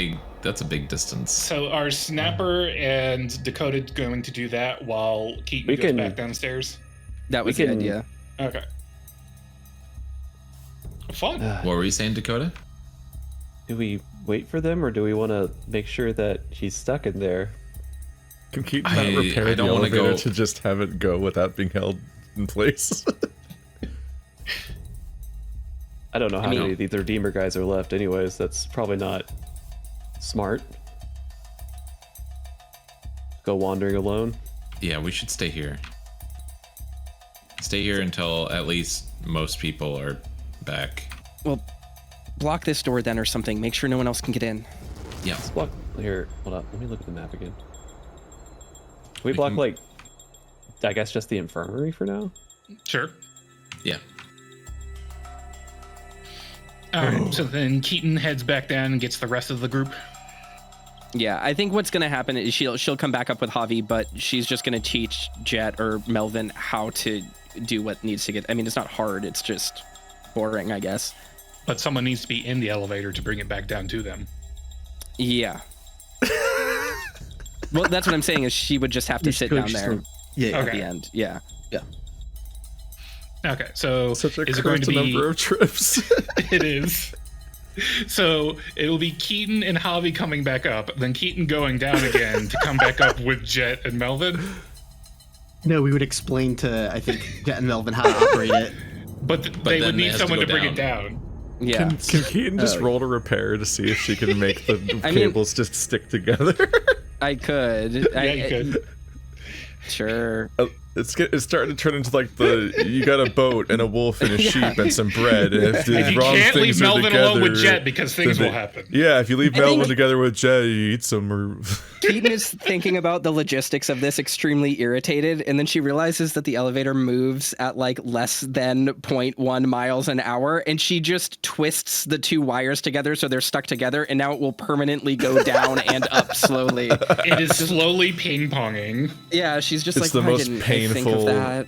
[SPEAKER 2] big distance.
[SPEAKER 5] so are Snapper and Dakota going to do that while Keaton
[SPEAKER 4] We
[SPEAKER 5] goes
[SPEAKER 4] can-
[SPEAKER 5] back downstairs?
[SPEAKER 3] That was
[SPEAKER 4] We
[SPEAKER 3] the
[SPEAKER 4] can-
[SPEAKER 3] idea.
[SPEAKER 5] Okay. Fun.
[SPEAKER 2] What were you saying, Dakota?
[SPEAKER 4] Do we wait for them, or do we want to make sure that he's stuck in there?
[SPEAKER 1] Can Keaton
[SPEAKER 2] I-
[SPEAKER 1] not repair
[SPEAKER 2] I
[SPEAKER 1] the
[SPEAKER 2] don't wanna
[SPEAKER 1] elevator
[SPEAKER 2] go-
[SPEAKER 1] to just have it go without being held in place?
[SPEAKER 4] I don't know how
[SPEAKER 3] mean-
[SPEAKER 4] many of these Redeemer guys are left anyways. That's probably not smart. Go wandering alone.
[SPEAKER 2] Yeah, we should stay here. Stay here until at least most people are back.
[SPEAKER 3] Well, block this door then or something. Make sure no one else can get in.
[SPEAKER 2] Yeah.
[SPEAKER 4] Let's block here. Hold on. Let me look at the map again. Can we block
[SPEAKER 2] can-
[SPEAKER 4] like, I guess just the infirmary for now?
[SPEAKER 5] Sure.
[SPEAKER 2] Yeah.
[SPEAKER 5] All right. So then Keaton heads back down and gets the rest of the group.
[SPEAKER 3] Yeah, I think what's gonna happen is she'll come back up with Javi, but she's just gonna teach Jet or Melvin how to do what needs to get. I mean, it's not hard. It's just boring, I guess.
[SPEAKER 5] But someone needs to be in the elevator to bring it back down to them.
[SPEAKER 3] Yeah. Well, that's what I'm saying is she would just have to sit down there
[SPEAKER 7] Yeah.
[SPEAKER 3] at
[SPEAKER 5] Okay.
[SPEAKER 3] the end. Yeah.
[SPEAKER 5] Okay. So
[SPEAKER 1] Such a
[SPEAKER 5] is it going
[SPEAKER 1] cursed
[SPEAKER 5] to be?
[SPEAKER 1] number of trips.
[SPEAKER 5] It is. So it'll be Keaton and Javi coming back up, then Keaton going down again to come back up with Jet and Melvin.
[SPEAKER 7] No, we would explain to, I think, Jet and Melvin how to operate it.
[SPEAKER 5] But they
[SPEAKER 2] then
[SPEAKER 5] would
[SPEAKER 2] it
[SPEAKER 5] need
[SPEAKER 2] has to
[SPEAKER 5] someone
[SPEAKER 2] go
[SPEAKER 5] to bring it down.
[SPEAKER 3] Yeah.
[SPEAKER 1] Can Keaton just roll to repair to see if she can make the
[SPEAKER 3] I mean-
[SPEAKER 1] cables just stick together?
[SPEAKER 3] I could.
[SPEAKER 5] Yeah, you could.
[SPEAKER 3] Sure.
[SPEAKER 1] It's starting to turn into like you got a boat and a wolf and a sheep and some bread. And if the
[SPEAKER 5] And you
[SPEAKER 1] wrong
[SPEAKER 5] can't leave
[SPEAKER 1] things are
[SPEAKER 5] Melvin alone with
[SPEAKER 1] together,
[SPEAKER 5] Jet because things
[SPEAKER 1] then
[SPEAKER 5] will happen.
[SPEAKER 1] Yeah, if you leave
[SPEAKER 3] I
[SPEAKER 1] Melvin
[SPEAKER 3] think-
[SPEAKER 1] together with Jet, you eat some.
[SPEAKER 3] Keaton is thinking about the logistics of this, extremely irritated, and then she realizes that the elevator moves at like less than 0.1 miles an hour, and she just twists the two wires together so they're stuck together, and now it will permanently go down and up slowly.
[SPEAKER 5] It is slowly ping-ponging.
[SPEAKER 3] Yeah, she's just
[SPEAKER 1] It's
[SPEAKER 3] like,
[SPEAKER 1] the
[SPEAKER 3] why
[SPEAKER 1] most
[SPEAKER 3] didn't I think
[SPEAKER 1] painful
[SPEAKER 3] of that?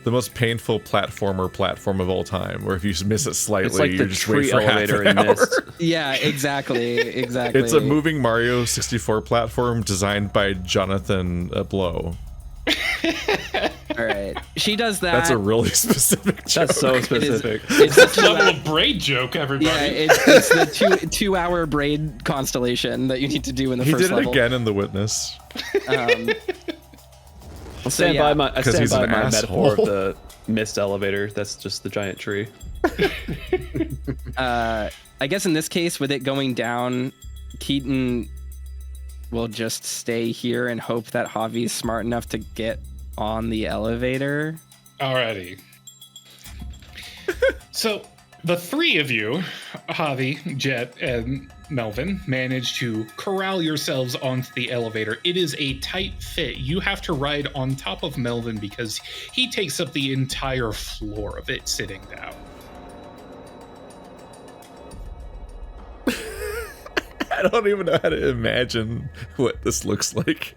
[SPEAKER 1] the most painful platform of all time, where if you miss it slightly,
[SPEAKER 4] It's like
[SPEAKER 1] you
[SPEAKER 4] the
[SPEAKER 1] just
[SPEAKER 4] tree
[SPEAKER 1] wait for
[SPEAKER 4] elevator
[SPEAKER 1] half
[SPEAKER 4] in
[SPEAKER 1] an hour.
[SPEAKER 4] Myst.
[SPEAKER 3] Yeah, exactly.
[SPEAKER 1] It's a moving Mario 64 platform designed by Jonathan Blow.
[SPEAKER 3] All right. She does that.
[SPEAKER 1] That's a really specific joke.
[SPEAKER 4] That's so specific.
[SPEAKER 3] It's the
[SPEAKER 5] Level of braid joke, everybody.
[SPEAKER 3] yeah, it's the 2 hour braid constellation that you need to do in the
[SPEAKER 1] He
[SPEAKER 3] first
[SPEAKER 1] did it
[SPEAKER 3] level.
[SPEAKER 1] again in The Witness.
[SPEAKER 4] I stand
[SPEAKER 3] yeah.
[SPEAKER 4] by
[SPEAKER 1] he's
[SPEAKER 4] my
[SPEAKER 1] an
[SPEAKER 4] metaphor of
[SPEAKER 1] asshole.
[SPEAKER 4] the mist elevator. That's just the giant tree.
[SPEAKER 3] I guess in this case, with it going down, Keaton will just stay here and hope that Javi's smart enough to get on the elevator.
[SPEAKER 5] Alrighty. So the three of you, Javi, Jet, and Melvin, manage to corral yourselves onto the elevator. It is a tight fit. You have to ride on top of Melvin because he takes up the entire floor of it sitting down.
[SPEAKER 1] I don't even know how to imagine what this looks like.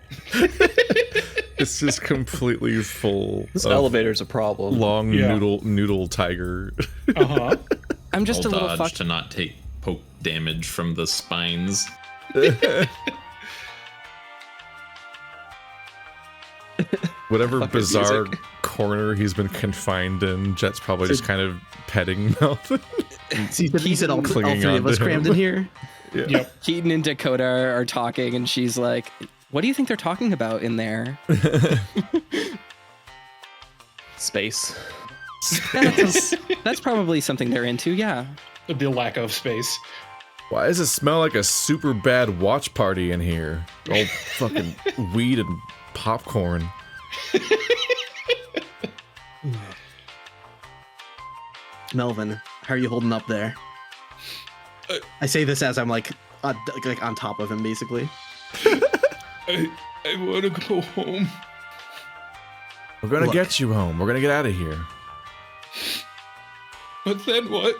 [SPEAKER 1] It's just completely full.
[SPEAKER 4] This
[SPEAKER 1] of
[SPEAKER 4] elevator's a problem.
[SPEAKER 1] long
[SPEAKER 5] Yeah.
[SPEAKER 1] noodle tiger.
[SPEAKER 5] Uh-huh.
[SPEAKER 3] I'm just
[SPEAKER 2] I'll
[SPEAKER 3] a little
[SPEAKER 2] dodge
[SPEAKER 3] fucked.
[SPEAKER 2] to not take poke damage from the spines.
[SPEAKER 1] Whatever
[SPEAKER 4] Fucking
[SPEAKER 1] bizarre
[SPEAKER 4] music.
[SPEAKER 1] corner he's been confined in, Jet's probably just kind of petting Melvin.
[SPEAKER 7] So you said all
[SPEAKER 1] Clinging
[SPEAKER 7] three of
[SPEAKER 1] onto
[SPEAKER 7] us crammed
[SPEAKER 1] him.
[SPEAKER 7] in here?
[SPEAKER 5] Yep.
[SPEAKER 3] Keaton and Dakota are talking, and she's like, "What do you think they're talking about in there?"
[SPEAKER 4] Space.
[SPEAKER 3] That's probably something they're into. Yeah.
[SPEAKER 5] The lack of space.
[SPEAKER 1] Why does it smell like a super bad watch party in here? All fucking weed and popcorn.
[SPEAKER 7] Melvin, how are you holding up there? I say this as I'm like on top of him, basically.
[SPEAKER 5] I want to go home.
[SPEAKER 1] We're gonna
[SPEAKER 7] Look.
[SPEAKER 1] get you home. We're gonna get out of here.
[SPEAKER 5] But then what?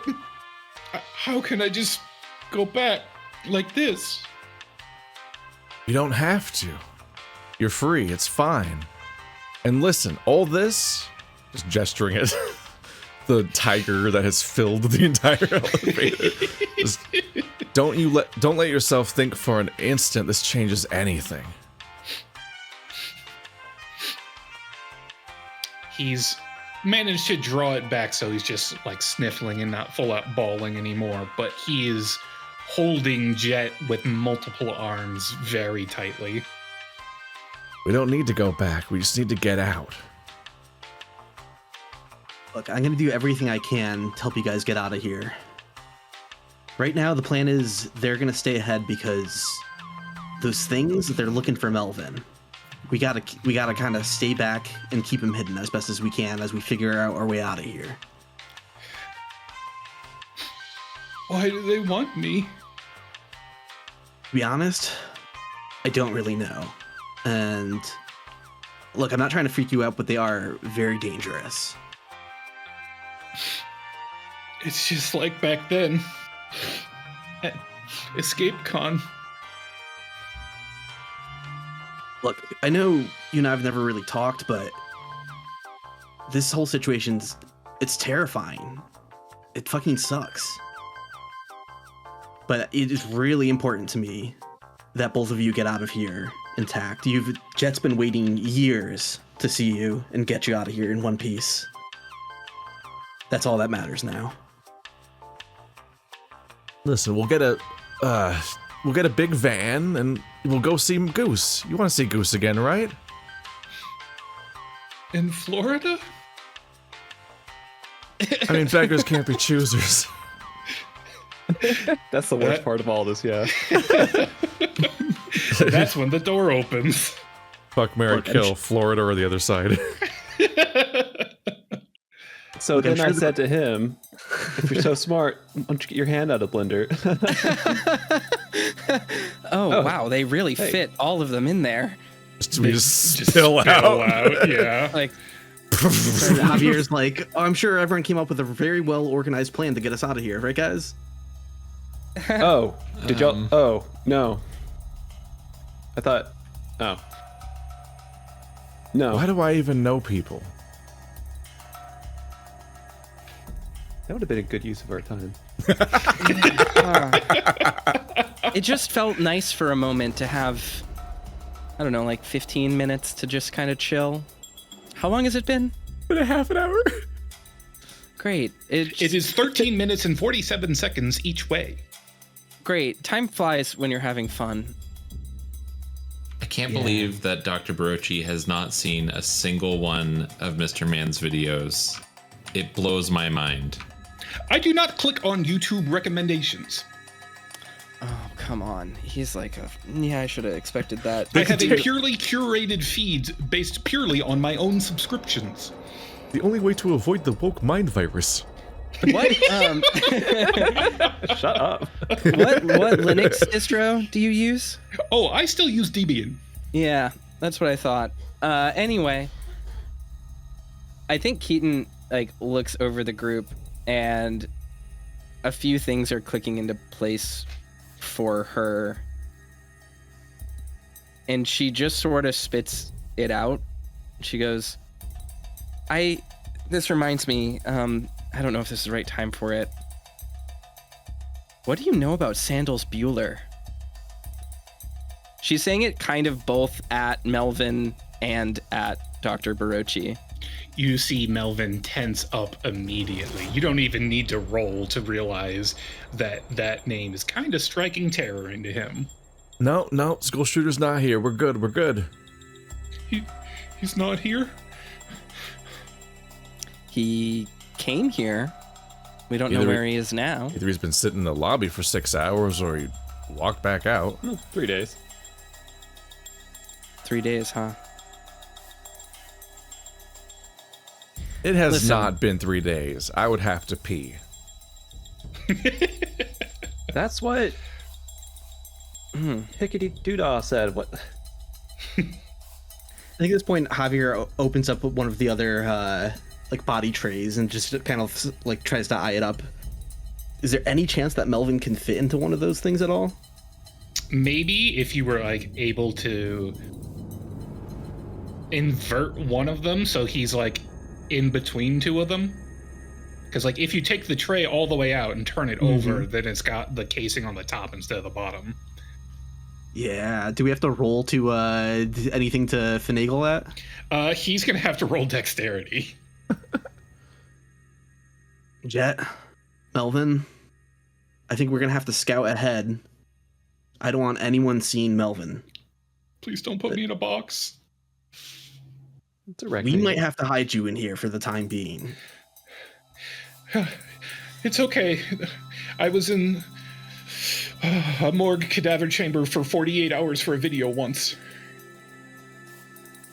[SPEAKER 5] How can I just go back like this?
[SPEAKER 1] You don't have to. You're free. It's fine. And listen, all this, just gesturing at the tiger that has filled the entire elevator. Just, don't let yourself think for an instant this changes anything.
[SPEAKER 5] He's managed to draw it back so he's just like sniffling and not full out bawling anymore, but he is holding Jet with multiple arms very tightly.
[SPEAKER 1] We don't need to go back. We just need to get out.
[SPEAKER 7] Look, I'm gonna do everything I can to help you guys get out of here. Right now, the plan is they're gonna stay ahead because those things, they're looking for Melvin. We gotta kind of stay back and keep him hidden as best as we can as we figure out our way out of here.
[SPEAKER 5] Why do they want me?
[SPEAKER 7] To be honest, I don't really know. And look, I'm not trying to freak you out, but they are very dangerous.
[SPEAKER 5] It's just like back then at Escape Con.
[SPEAKER 7] Look, I know you and I have never really talked, but this whole situation's, it's terrifying. It fucking sucks. But it is really important to me that both of you get out of here intact. Jet's been waiting years to see you and get you out of here in one piece. That's all that matters now.
[SPEAKER 1] Listen, we'll get a big van and we'll go see Goose. You want to see Goose again, right?
[SPEAKER 5] In Florida?
[SPEAKER 1] I mean, beggars can't be choosers.
[SPEAKER 4] That's the worst part of all this, yeah.
[SPEAKER 5] That's when the door opens.
[SPEAKER 1] Fuck, marry,
[SPEAKER 7] Look, I'm
[SPEAKER 1] kill, Florida or the other side.
[SPEAKER 4] So
[SPEAKER 7] Look, I'm
[SPEAKER 4] then I
[SPEAKER 7] sure
[SPEAKER 4] said to him, if you're so smart, why don't you get your hand out of Blender?
[SPEAKER 3] Oh, wow, they really fit all of them in there.
[SPEAKER 1] We just spill out.
[SPEAKER 5] Yeah.
[SPEAKER 3] Like,
[SPEAKER 7] Javier's like, oh, I'm sure everyone came up with a very well organized plan to get us out of here, right, guys?
[SPEAKER 4] Oh, did y'all? Oh, no. I thought. Oh. No.
[SPEAKER 1] Why do I even know people?
[SPEAKER 4] That would have been a good use of our time.
[SPEAKER 3] It just felt nice for a moment to have, I don't know, like 15 minutes to just kind of chill. How long has it been?
[SPEAKER 1] Been a half an hour.
[SPEAKER 3] Great.
[SPEAKER 5] It is 13 minutes and 47 seconds each way.
[SPEAKER 3] Great. Time flies when you're having fun.
[SPEAKER 2] I can't believe that Dr. Barochi has not seen a single one of Mr. Man's videos. It blows my mind.
[SPEAKER 5] I do not click on YouTube recommendations.
[SPEAKER 3] Oh, come on. He's like I should have expected that.
[SPEAKER 5] I have a purely curated feed based purely on my own subscriptions.
[SPEAKER 1] The only way to avoid the woke mind virus.
[SPEAKER 3] What?
[SPEAKER 4] Shut up.
[SPEAKER 3] What Linux distro do you use?
[SPEAKER 5] Oh, I still use Debian.
[SPEAKER 3] Yeah, that's what I thought. Anyway, I think Keaton looks over the group, and a few things are clicking into place for her, and she just sort of spits it out. She goes, this reminds me, I don't know if this is the right time for it. What do you know about Sandals Bueller? She's saying it kind of both at Melvin and at Dr. Barochi.
[SPEAKER 5] You see Melvin tense up immediately. You don't even need to roll to realize that that name is kind of striking terror into him.
[SPEAKER 1] No, Skull Shooter's not here. We're good.
[SPEAKER 5] He's not here?
[SPEAKER 3] He came here. We don't know where he is now.
[SPEAKER 1] Either he's been sitting in the lobby for 6 hours or he walked back out.
[SPEAKER 4] 3 days.
[SPEAKER 3] 3 days, huh?
[SPEAKER 1] It has
[SPEAKER 3] Listen.
[SPEAKER 1] not been 3 days. I would have to pee.
[SPEAKER 4] That's what Hickety Doodah said. What?
[SPEAKER 7] I think at this point, Javier opens up one of the other body trays and just kind of tries to eye it up. Is there any chance that Melvin can fit into one of those things at all?
[SPEAKER 5] Maybe if you were able to invert one of them so he's in between two of them. Because if you take the tray all the way out and turn it over, then it's got the casing on the top instead of the bottom.
[SPEAKER 7] Yeah. Do we have to roll to anything to finagle that?
[SPEAKER 5] He's gonna have to roll dexterity.
[SPEAKER 7] Jet, Melvin, I think we're gonna have to scout ahead. I don't want anyone seeing Melvin.
[SPEAKER 5] Please don't put me in a box.
[SPEAKER 7] We might have to hide you in here for the time being.
[SPEAKER 5] It's okay. I was in a morgue cadaver chamber for 48 hours for a video once.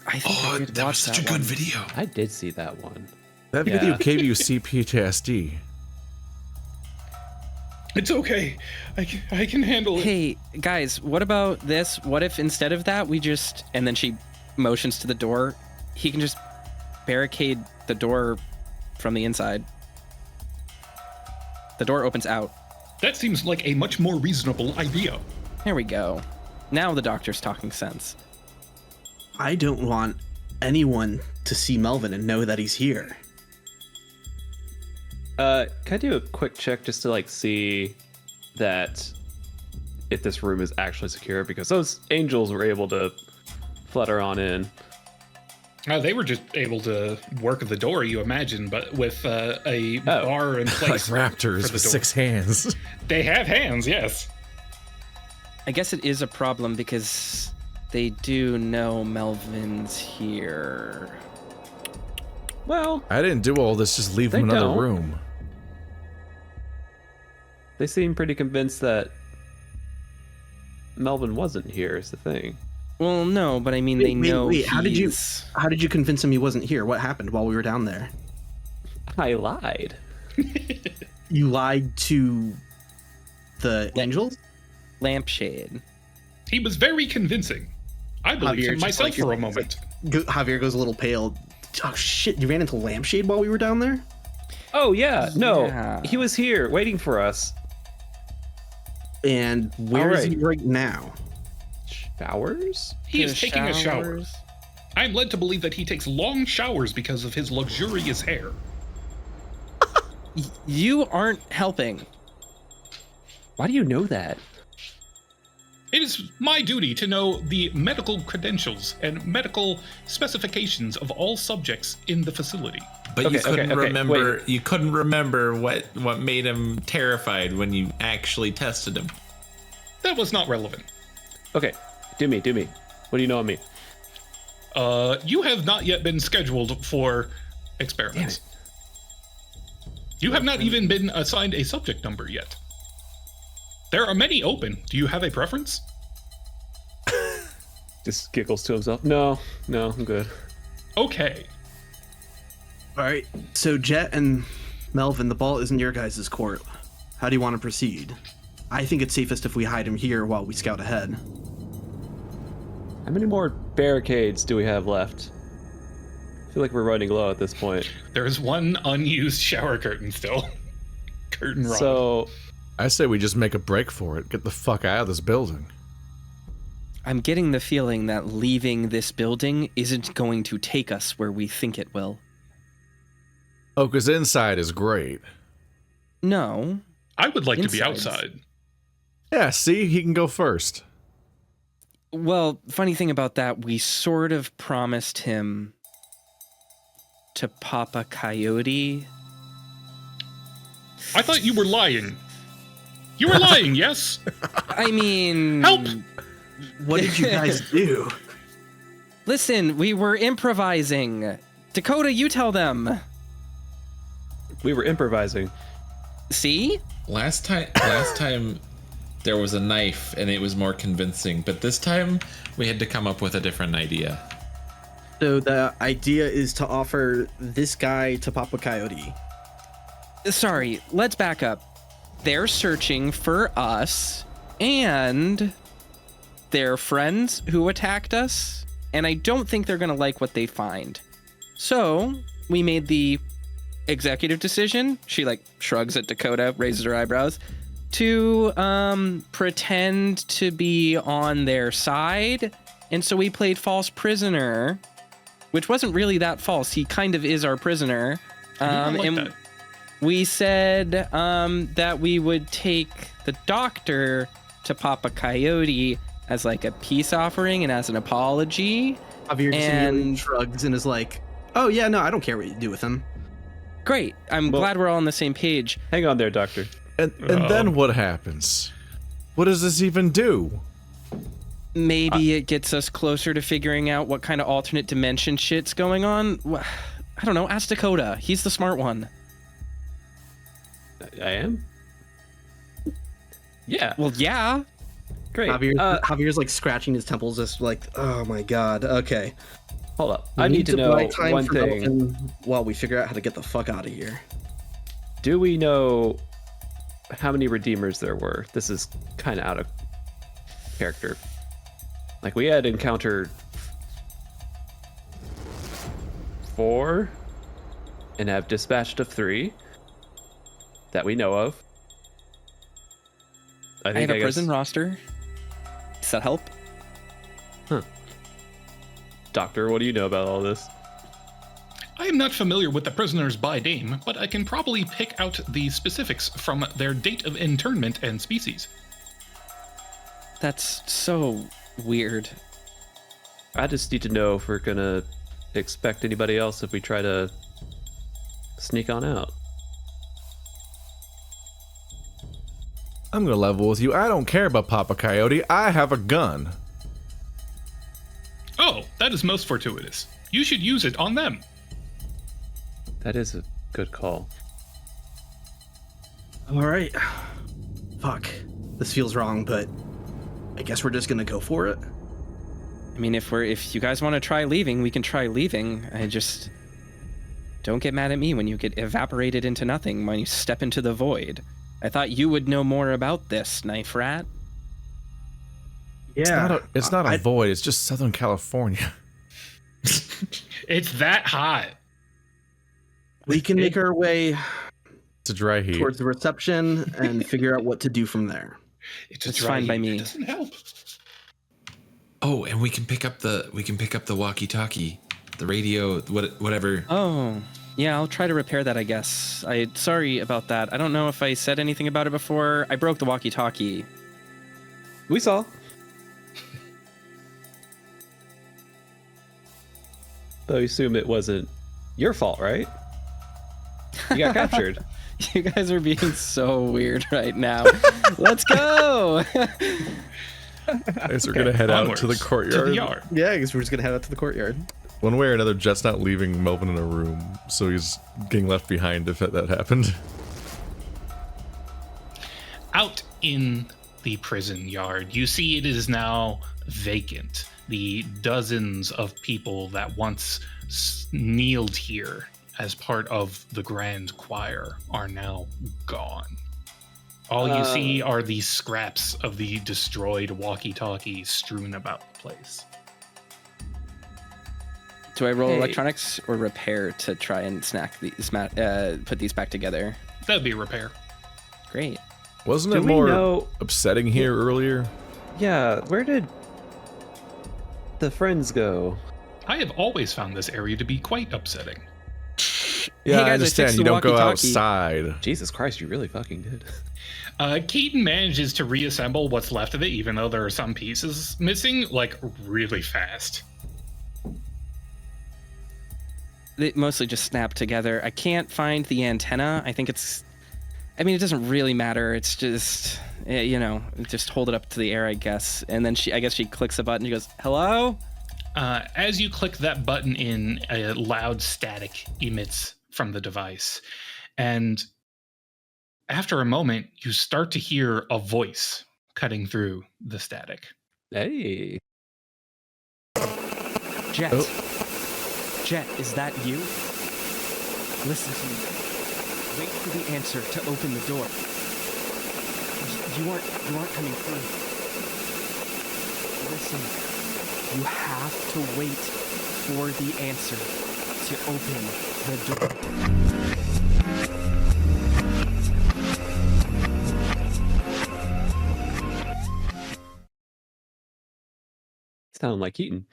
[SPEAKER 3] I think
[SPEAKER 2] that was such a good video.
[SPEAKER 4] I did see that one.
[SPEAKER 1] That video gave you CPTSD.
[SPEAKER 5] It's okay. I can handle it.
[SPEAKER 3] Hey, guys, what about this? What if instead of that, we just... And then she motions to the door. He can just barricade the door from the inside. The door opens out.
[SPEAKER 5] That seems like a much more reasonable idea.
[SPEAKER 3] There we go. Now the doctor's talking sense.
[SPEAKER 7] I don't want anyone to see Melvin and know that he's here.
[SPEAKER 4] Can I do a quick check just to see that if this room is actually secure? Because those angels were able to flutter on in.
[SPEAKER 5] They were just able to work the door, you imagine, but with a bar in place.
[SPEAKER 1] Like raptors with 6 hands.
[SPEAKER 5] They have hands, yes.
[SPEAKER 3] I guess it is a problem because they do know Melvin's here.
[SPEAKER 4] Well,
[SPEAKER 1] I didn't do all this, just leave him
[SPEAKER 4] They
[SPEAKER 1] another
[SPEAKER 4] don't.
[SPEAKER 1] room.
[SPEAKER 4] they seem pretty convinced that Melvin wasn't here is the thing.
[SPEAKER 3] Well, no, but I mean, they know
[SPEAKER 7] Wait, how did you
[SPEAKER 3] he's-
[SPEAKER 7] convince him he wasn't here? What happened while we were down there?
[SPEAKER 4] I lied.
[SPEAKER 7] You lied to the angels?
[SPEAKER 3] Lampshade.
[SPEAKER 5] He was very convincing. I believed
[SPEAKER 7] Javier
[SPEAKER 5] him
[SPEAKER 7] just,
[SPEAKER 5] myself for a moment.
[SPEAKER 7] Javier goes a little pale. Oh shit, you ran into Lampshade while we were down there?
[SPEAKER 4] Oh yeah, no,
[SPEAKER 3] Yeah.
[SPEAKER 4] he was here waiting for us.
[SPEAKER 7] And where is
[SPEAKER 4] Alright.
[SPEAKER 7] he right now?
[SPEAKER 4] Showers?
[SPEAKER 5] He is taking a shower.
[SPEAKER 3] Showers.
[SPEAKER 5] I'm led to believe that he takes long showers because of his luxurious hair.
[SPEAKER 3] You aren't helping.
[SPEAKER 4] Why do you know that?
[SPEAKER 5] It is my duty to know the medical credentials and medical specifications of all subjects in the facility.
[SPEAKER 2] But
[SPEAKER 4] Okay,
[SPEAKER 2] you couldn't
[SPEAKER 4] okay,
[SPEAKER 2] remember.
[SPEAKER 4] wait.
[SPEAKER 2] You couldn't remember what made him terrified when you actually tested him.
[SPEAKER 5] That was not relevant.
[SPEAKER 4] Okay, do me. What do you know on me?
[SPEAKER 5] You have not yet been scheduled for experiments. You have not even been assigned a subject number yet. There are many open. Do you have a preference?
[SPEAKER 4] Just giggles to himself. No, I'm good.
[SPEAKER 5] Okay.
[SPEAKER 7] All right. So Jet and Melvin, the ball is in your guys' court. How do you want to proceed? I think it's safest if we hide him here while we scout ahead.
[SPEAKER 4] How many more barricades do we have left? I feel like we're running low at this point.
[SPEAKER 5] There is one unused shower curtain still. Curtain rod.
[SPEAKER 4] So,
[SPEAKER 1] I say we just make a break for it. Get the fuck out of this building.
[SPEAKER 3] I'm getting the feeling that leaving this building isn't going to take us where we think it will.
[SPEAKER 1] Oh, because inside is great.
[SPEAKER 3] No.
[SPEAKER 5] I would like to be
[SPEAKER 3] Insides.
[SPEAKER 5] outside.
[SPEAKER 1] Yeah, see? He can go first.
[SPEAKER 3] Well, funny thing about that, we sort of promised him to pop a coyote.
[SPEAKER 5] I thought you were lying. You were lying, yes?
[SPEAKER 3] I mean...
[SPEAKER 5] Help!
[SPEAKER 7] What did you guys do?
[SPEAKER 3] Listen, we were improvising. Dakota, you tell them.
[SPEAKER 4] we were improvising.
[SPEAKER 3] See?
[SPEAKER 2] Last time there was a knife and it was more convincing, but this time we had to come up with a different idea.
[SPEAKER 7] So the idea is to offer this guy to Papa Coyote.
[SPEAKER 3] Sorry, let's back up. They're searching for us and their friends who attacked us, and I don't think they're going to like what they find. So we made the executive decision. She shrugs at Dakota, raises her eyebrows, to pretend to be on their side. And so we played false prisoner, which wasn't really that false. He kind of is our prisoner.
[SPEAKER 5] I like
[SPEAKER 3] and
[SPEAKER 5] that.
[SPEAKER 3] we said that we would take the doctor to Papa Coyote as a peace offering and as an apology.
[SPEAKER 7] Javier just
[SPEAKER 3] And-
[SPEAKER 7] immediately shrugs and is like, oh yeah, no, I don't care what you do with him.
[SPEAKER 3] Great. I'm
[SPEAKER 4] Well-
[SPEAKER 3] glad we're all on the same page.
[SPEAKER 4] Hang on there, Doctor.
[SPEAKER 1] And then what happens? What does this even do?
[SPEAKER 3] Maybe it gets us closer to figuring out what kind of alternate dimension shit's going on. I don't know. Ask Dakota. He's the smart one.
[SPEAKER 4] I am? Yeah.
[SPEAKER 3] Well, yeah.
[SPEAKER 4] Great.
[SPEAKER 7] Javier's scratching his temples, just oh my god. Okay.
[SPEAKER 4] Hold up.
[SPEAKER 7] We
[SPEAKER 4] I need to know
[SPEAKER 7] buy time
[SPEAKER 4] one
[SPEAKER 7] for
[SPEAKER 4] thing.
[SPEAKER 7] Melvin while we figure out how to get the fuck out of here.
[SPEAKER 4] Do we know how many Redeemers there were? This is kind of out of character. We had encountered 4 and have dispatched of 3 that we know of.
[SPEAKER 3] I have a
[SPEAKER 4] guess-
[SPEAKER 3] prison roster. Does that help?
[SPEAKER 4] Doctor, what do you know about all this?
[SPEAKER 5] I am not familiar with the prisoners by name, but I can probably pick out the specifics from their date of internment and species.
[SPEAKER 3] That's so weird.
[SPEAKER 4] I just need to know if we're gonna expect anybody else if we try to sneak on out.
[SPEAKER 1] I'm gonna level with you. I don't care about Papa Coyote. I have a gun.
[SPEAKER 5] Oh, that is most fortuitous. You should use it on them.
[SPEAKER 4] That is a good call.
[SPEAKER 7] All right. Fuck. This feels wrong, but I guess we're just gonna go for it.
[SPEAKER 3] I mean, if you guys want to try leaving, we can try leaving. I just don't get mad at me when you get evaporated into nothing when you step into the void. I thought you would know more about this, Knife Rat.
[SPEAKER 7] Yeah.
[SPEAKER 1] It's not a void. It's just Southern California.
[SPEAKER 5] It's that hot.
[SPEAKER 7] We can make our way
[SPEAKER 1] It's a dry heat.
[SPEAKER 7] towards the reception and figure out what to do from there.
[SPEAKER 5] It's
[SPEAKER 3] It's fine by me.
[SPEAKER 5] It doesn't help.
[SPEAKER 2] Oh, and we can pick up the walkie-talkie, the radio, whatever.
[SPEAKER 3] Oh, Yeah, I'll try to repair that, I guess. Sorry about that. I don't know if I said anything about it before. I broke the walkie-talkie.
[SPEAKER 4] We saw. Though I assume it wasn't your fault, right? You got captured.
[SPEAKER 3] You guys are being so weird right now. Let's go!
[SPEAKER 1] I guess we're gonna head out to the
[SPEAKER 5] Onwards,
[SPEAKER 1] courtyard.
[SPEAKER 5] To the yard.
[SPEAKER 7] Yeah, I guess we're just gonna head out to the courtyard.
[SPEAKER 1] One way or another, Jet's not leaving Melvin in a room, so he's getting left behind if that happened.
[SPEAKER 5] Out in the prison yard, you see it is now vacant. The dozens of people that once kneeled here as part of the grand choir are now gone. All you see are the scraps of the destroyed walkie-talkie strewn about the place.
[SPEAKER 3] Do I roll
[SPEAKER 4] Hey.
[SPEAKER 3] electronics or repair to try and put these back together?
[SPEAKER 5] That'd be a repair.
[SPEAKER 3] Great.
[SPEAKER 1] Wasn't
[SPEAKER 4] Do
[SPEAKER 1] it
[SPEAKER 4] we
[SPEAKER 1] more
[SPEAKER 4] know-
[SPEAKER 1] upsetting here earlier?
[SPEAKER 4] Yeah, where did the friends go?
[SPEAKER 5] I have always found this area to be quite upsetting.
[SPEAKER 1] Yeah,
[SPEAKER 3] Hey, guys,
[SPEAKER 1] I
[SPEAKER 3] I
[SPEAKER 1] understand.
[SPEAKER 3] fixed
[SPEAKER 1] You
[SPEAKER 3] the
[SPEAKER 1] don't go
[SPEAKER 3] walkie-talkie.
[SPEAKER 1] outside.
[SPEAKER 4] Jesus Christ, you really fucking did.
[SPEAKER 5] Keaton manages to reassemble what's left of it, even though there are some pieces missing, like really fast.
[SPEAKER 3] They mostly just snap together. I can't find the antenna. I think it doesn't really matter. It's just, just hold it up to the air, I guess. And then I guess she clicks a button. She goes, hello?
[SPEAKER 5] As you click that button in, a loud static emits from the device. And after a moment, you start to hear a voice cutting through the static.
[SPEAKER 4] Hey.
[SPEAKER 3] Jet.
[SPEAKER 1] Oh.
[SPEAKER 3] Jet, is that you? Listen to me. Wait for the answer to open the door. You aren't coming through. Listen, you have to wait for the answer to open the door.
[SPEAKER 4] Sound like Keaton.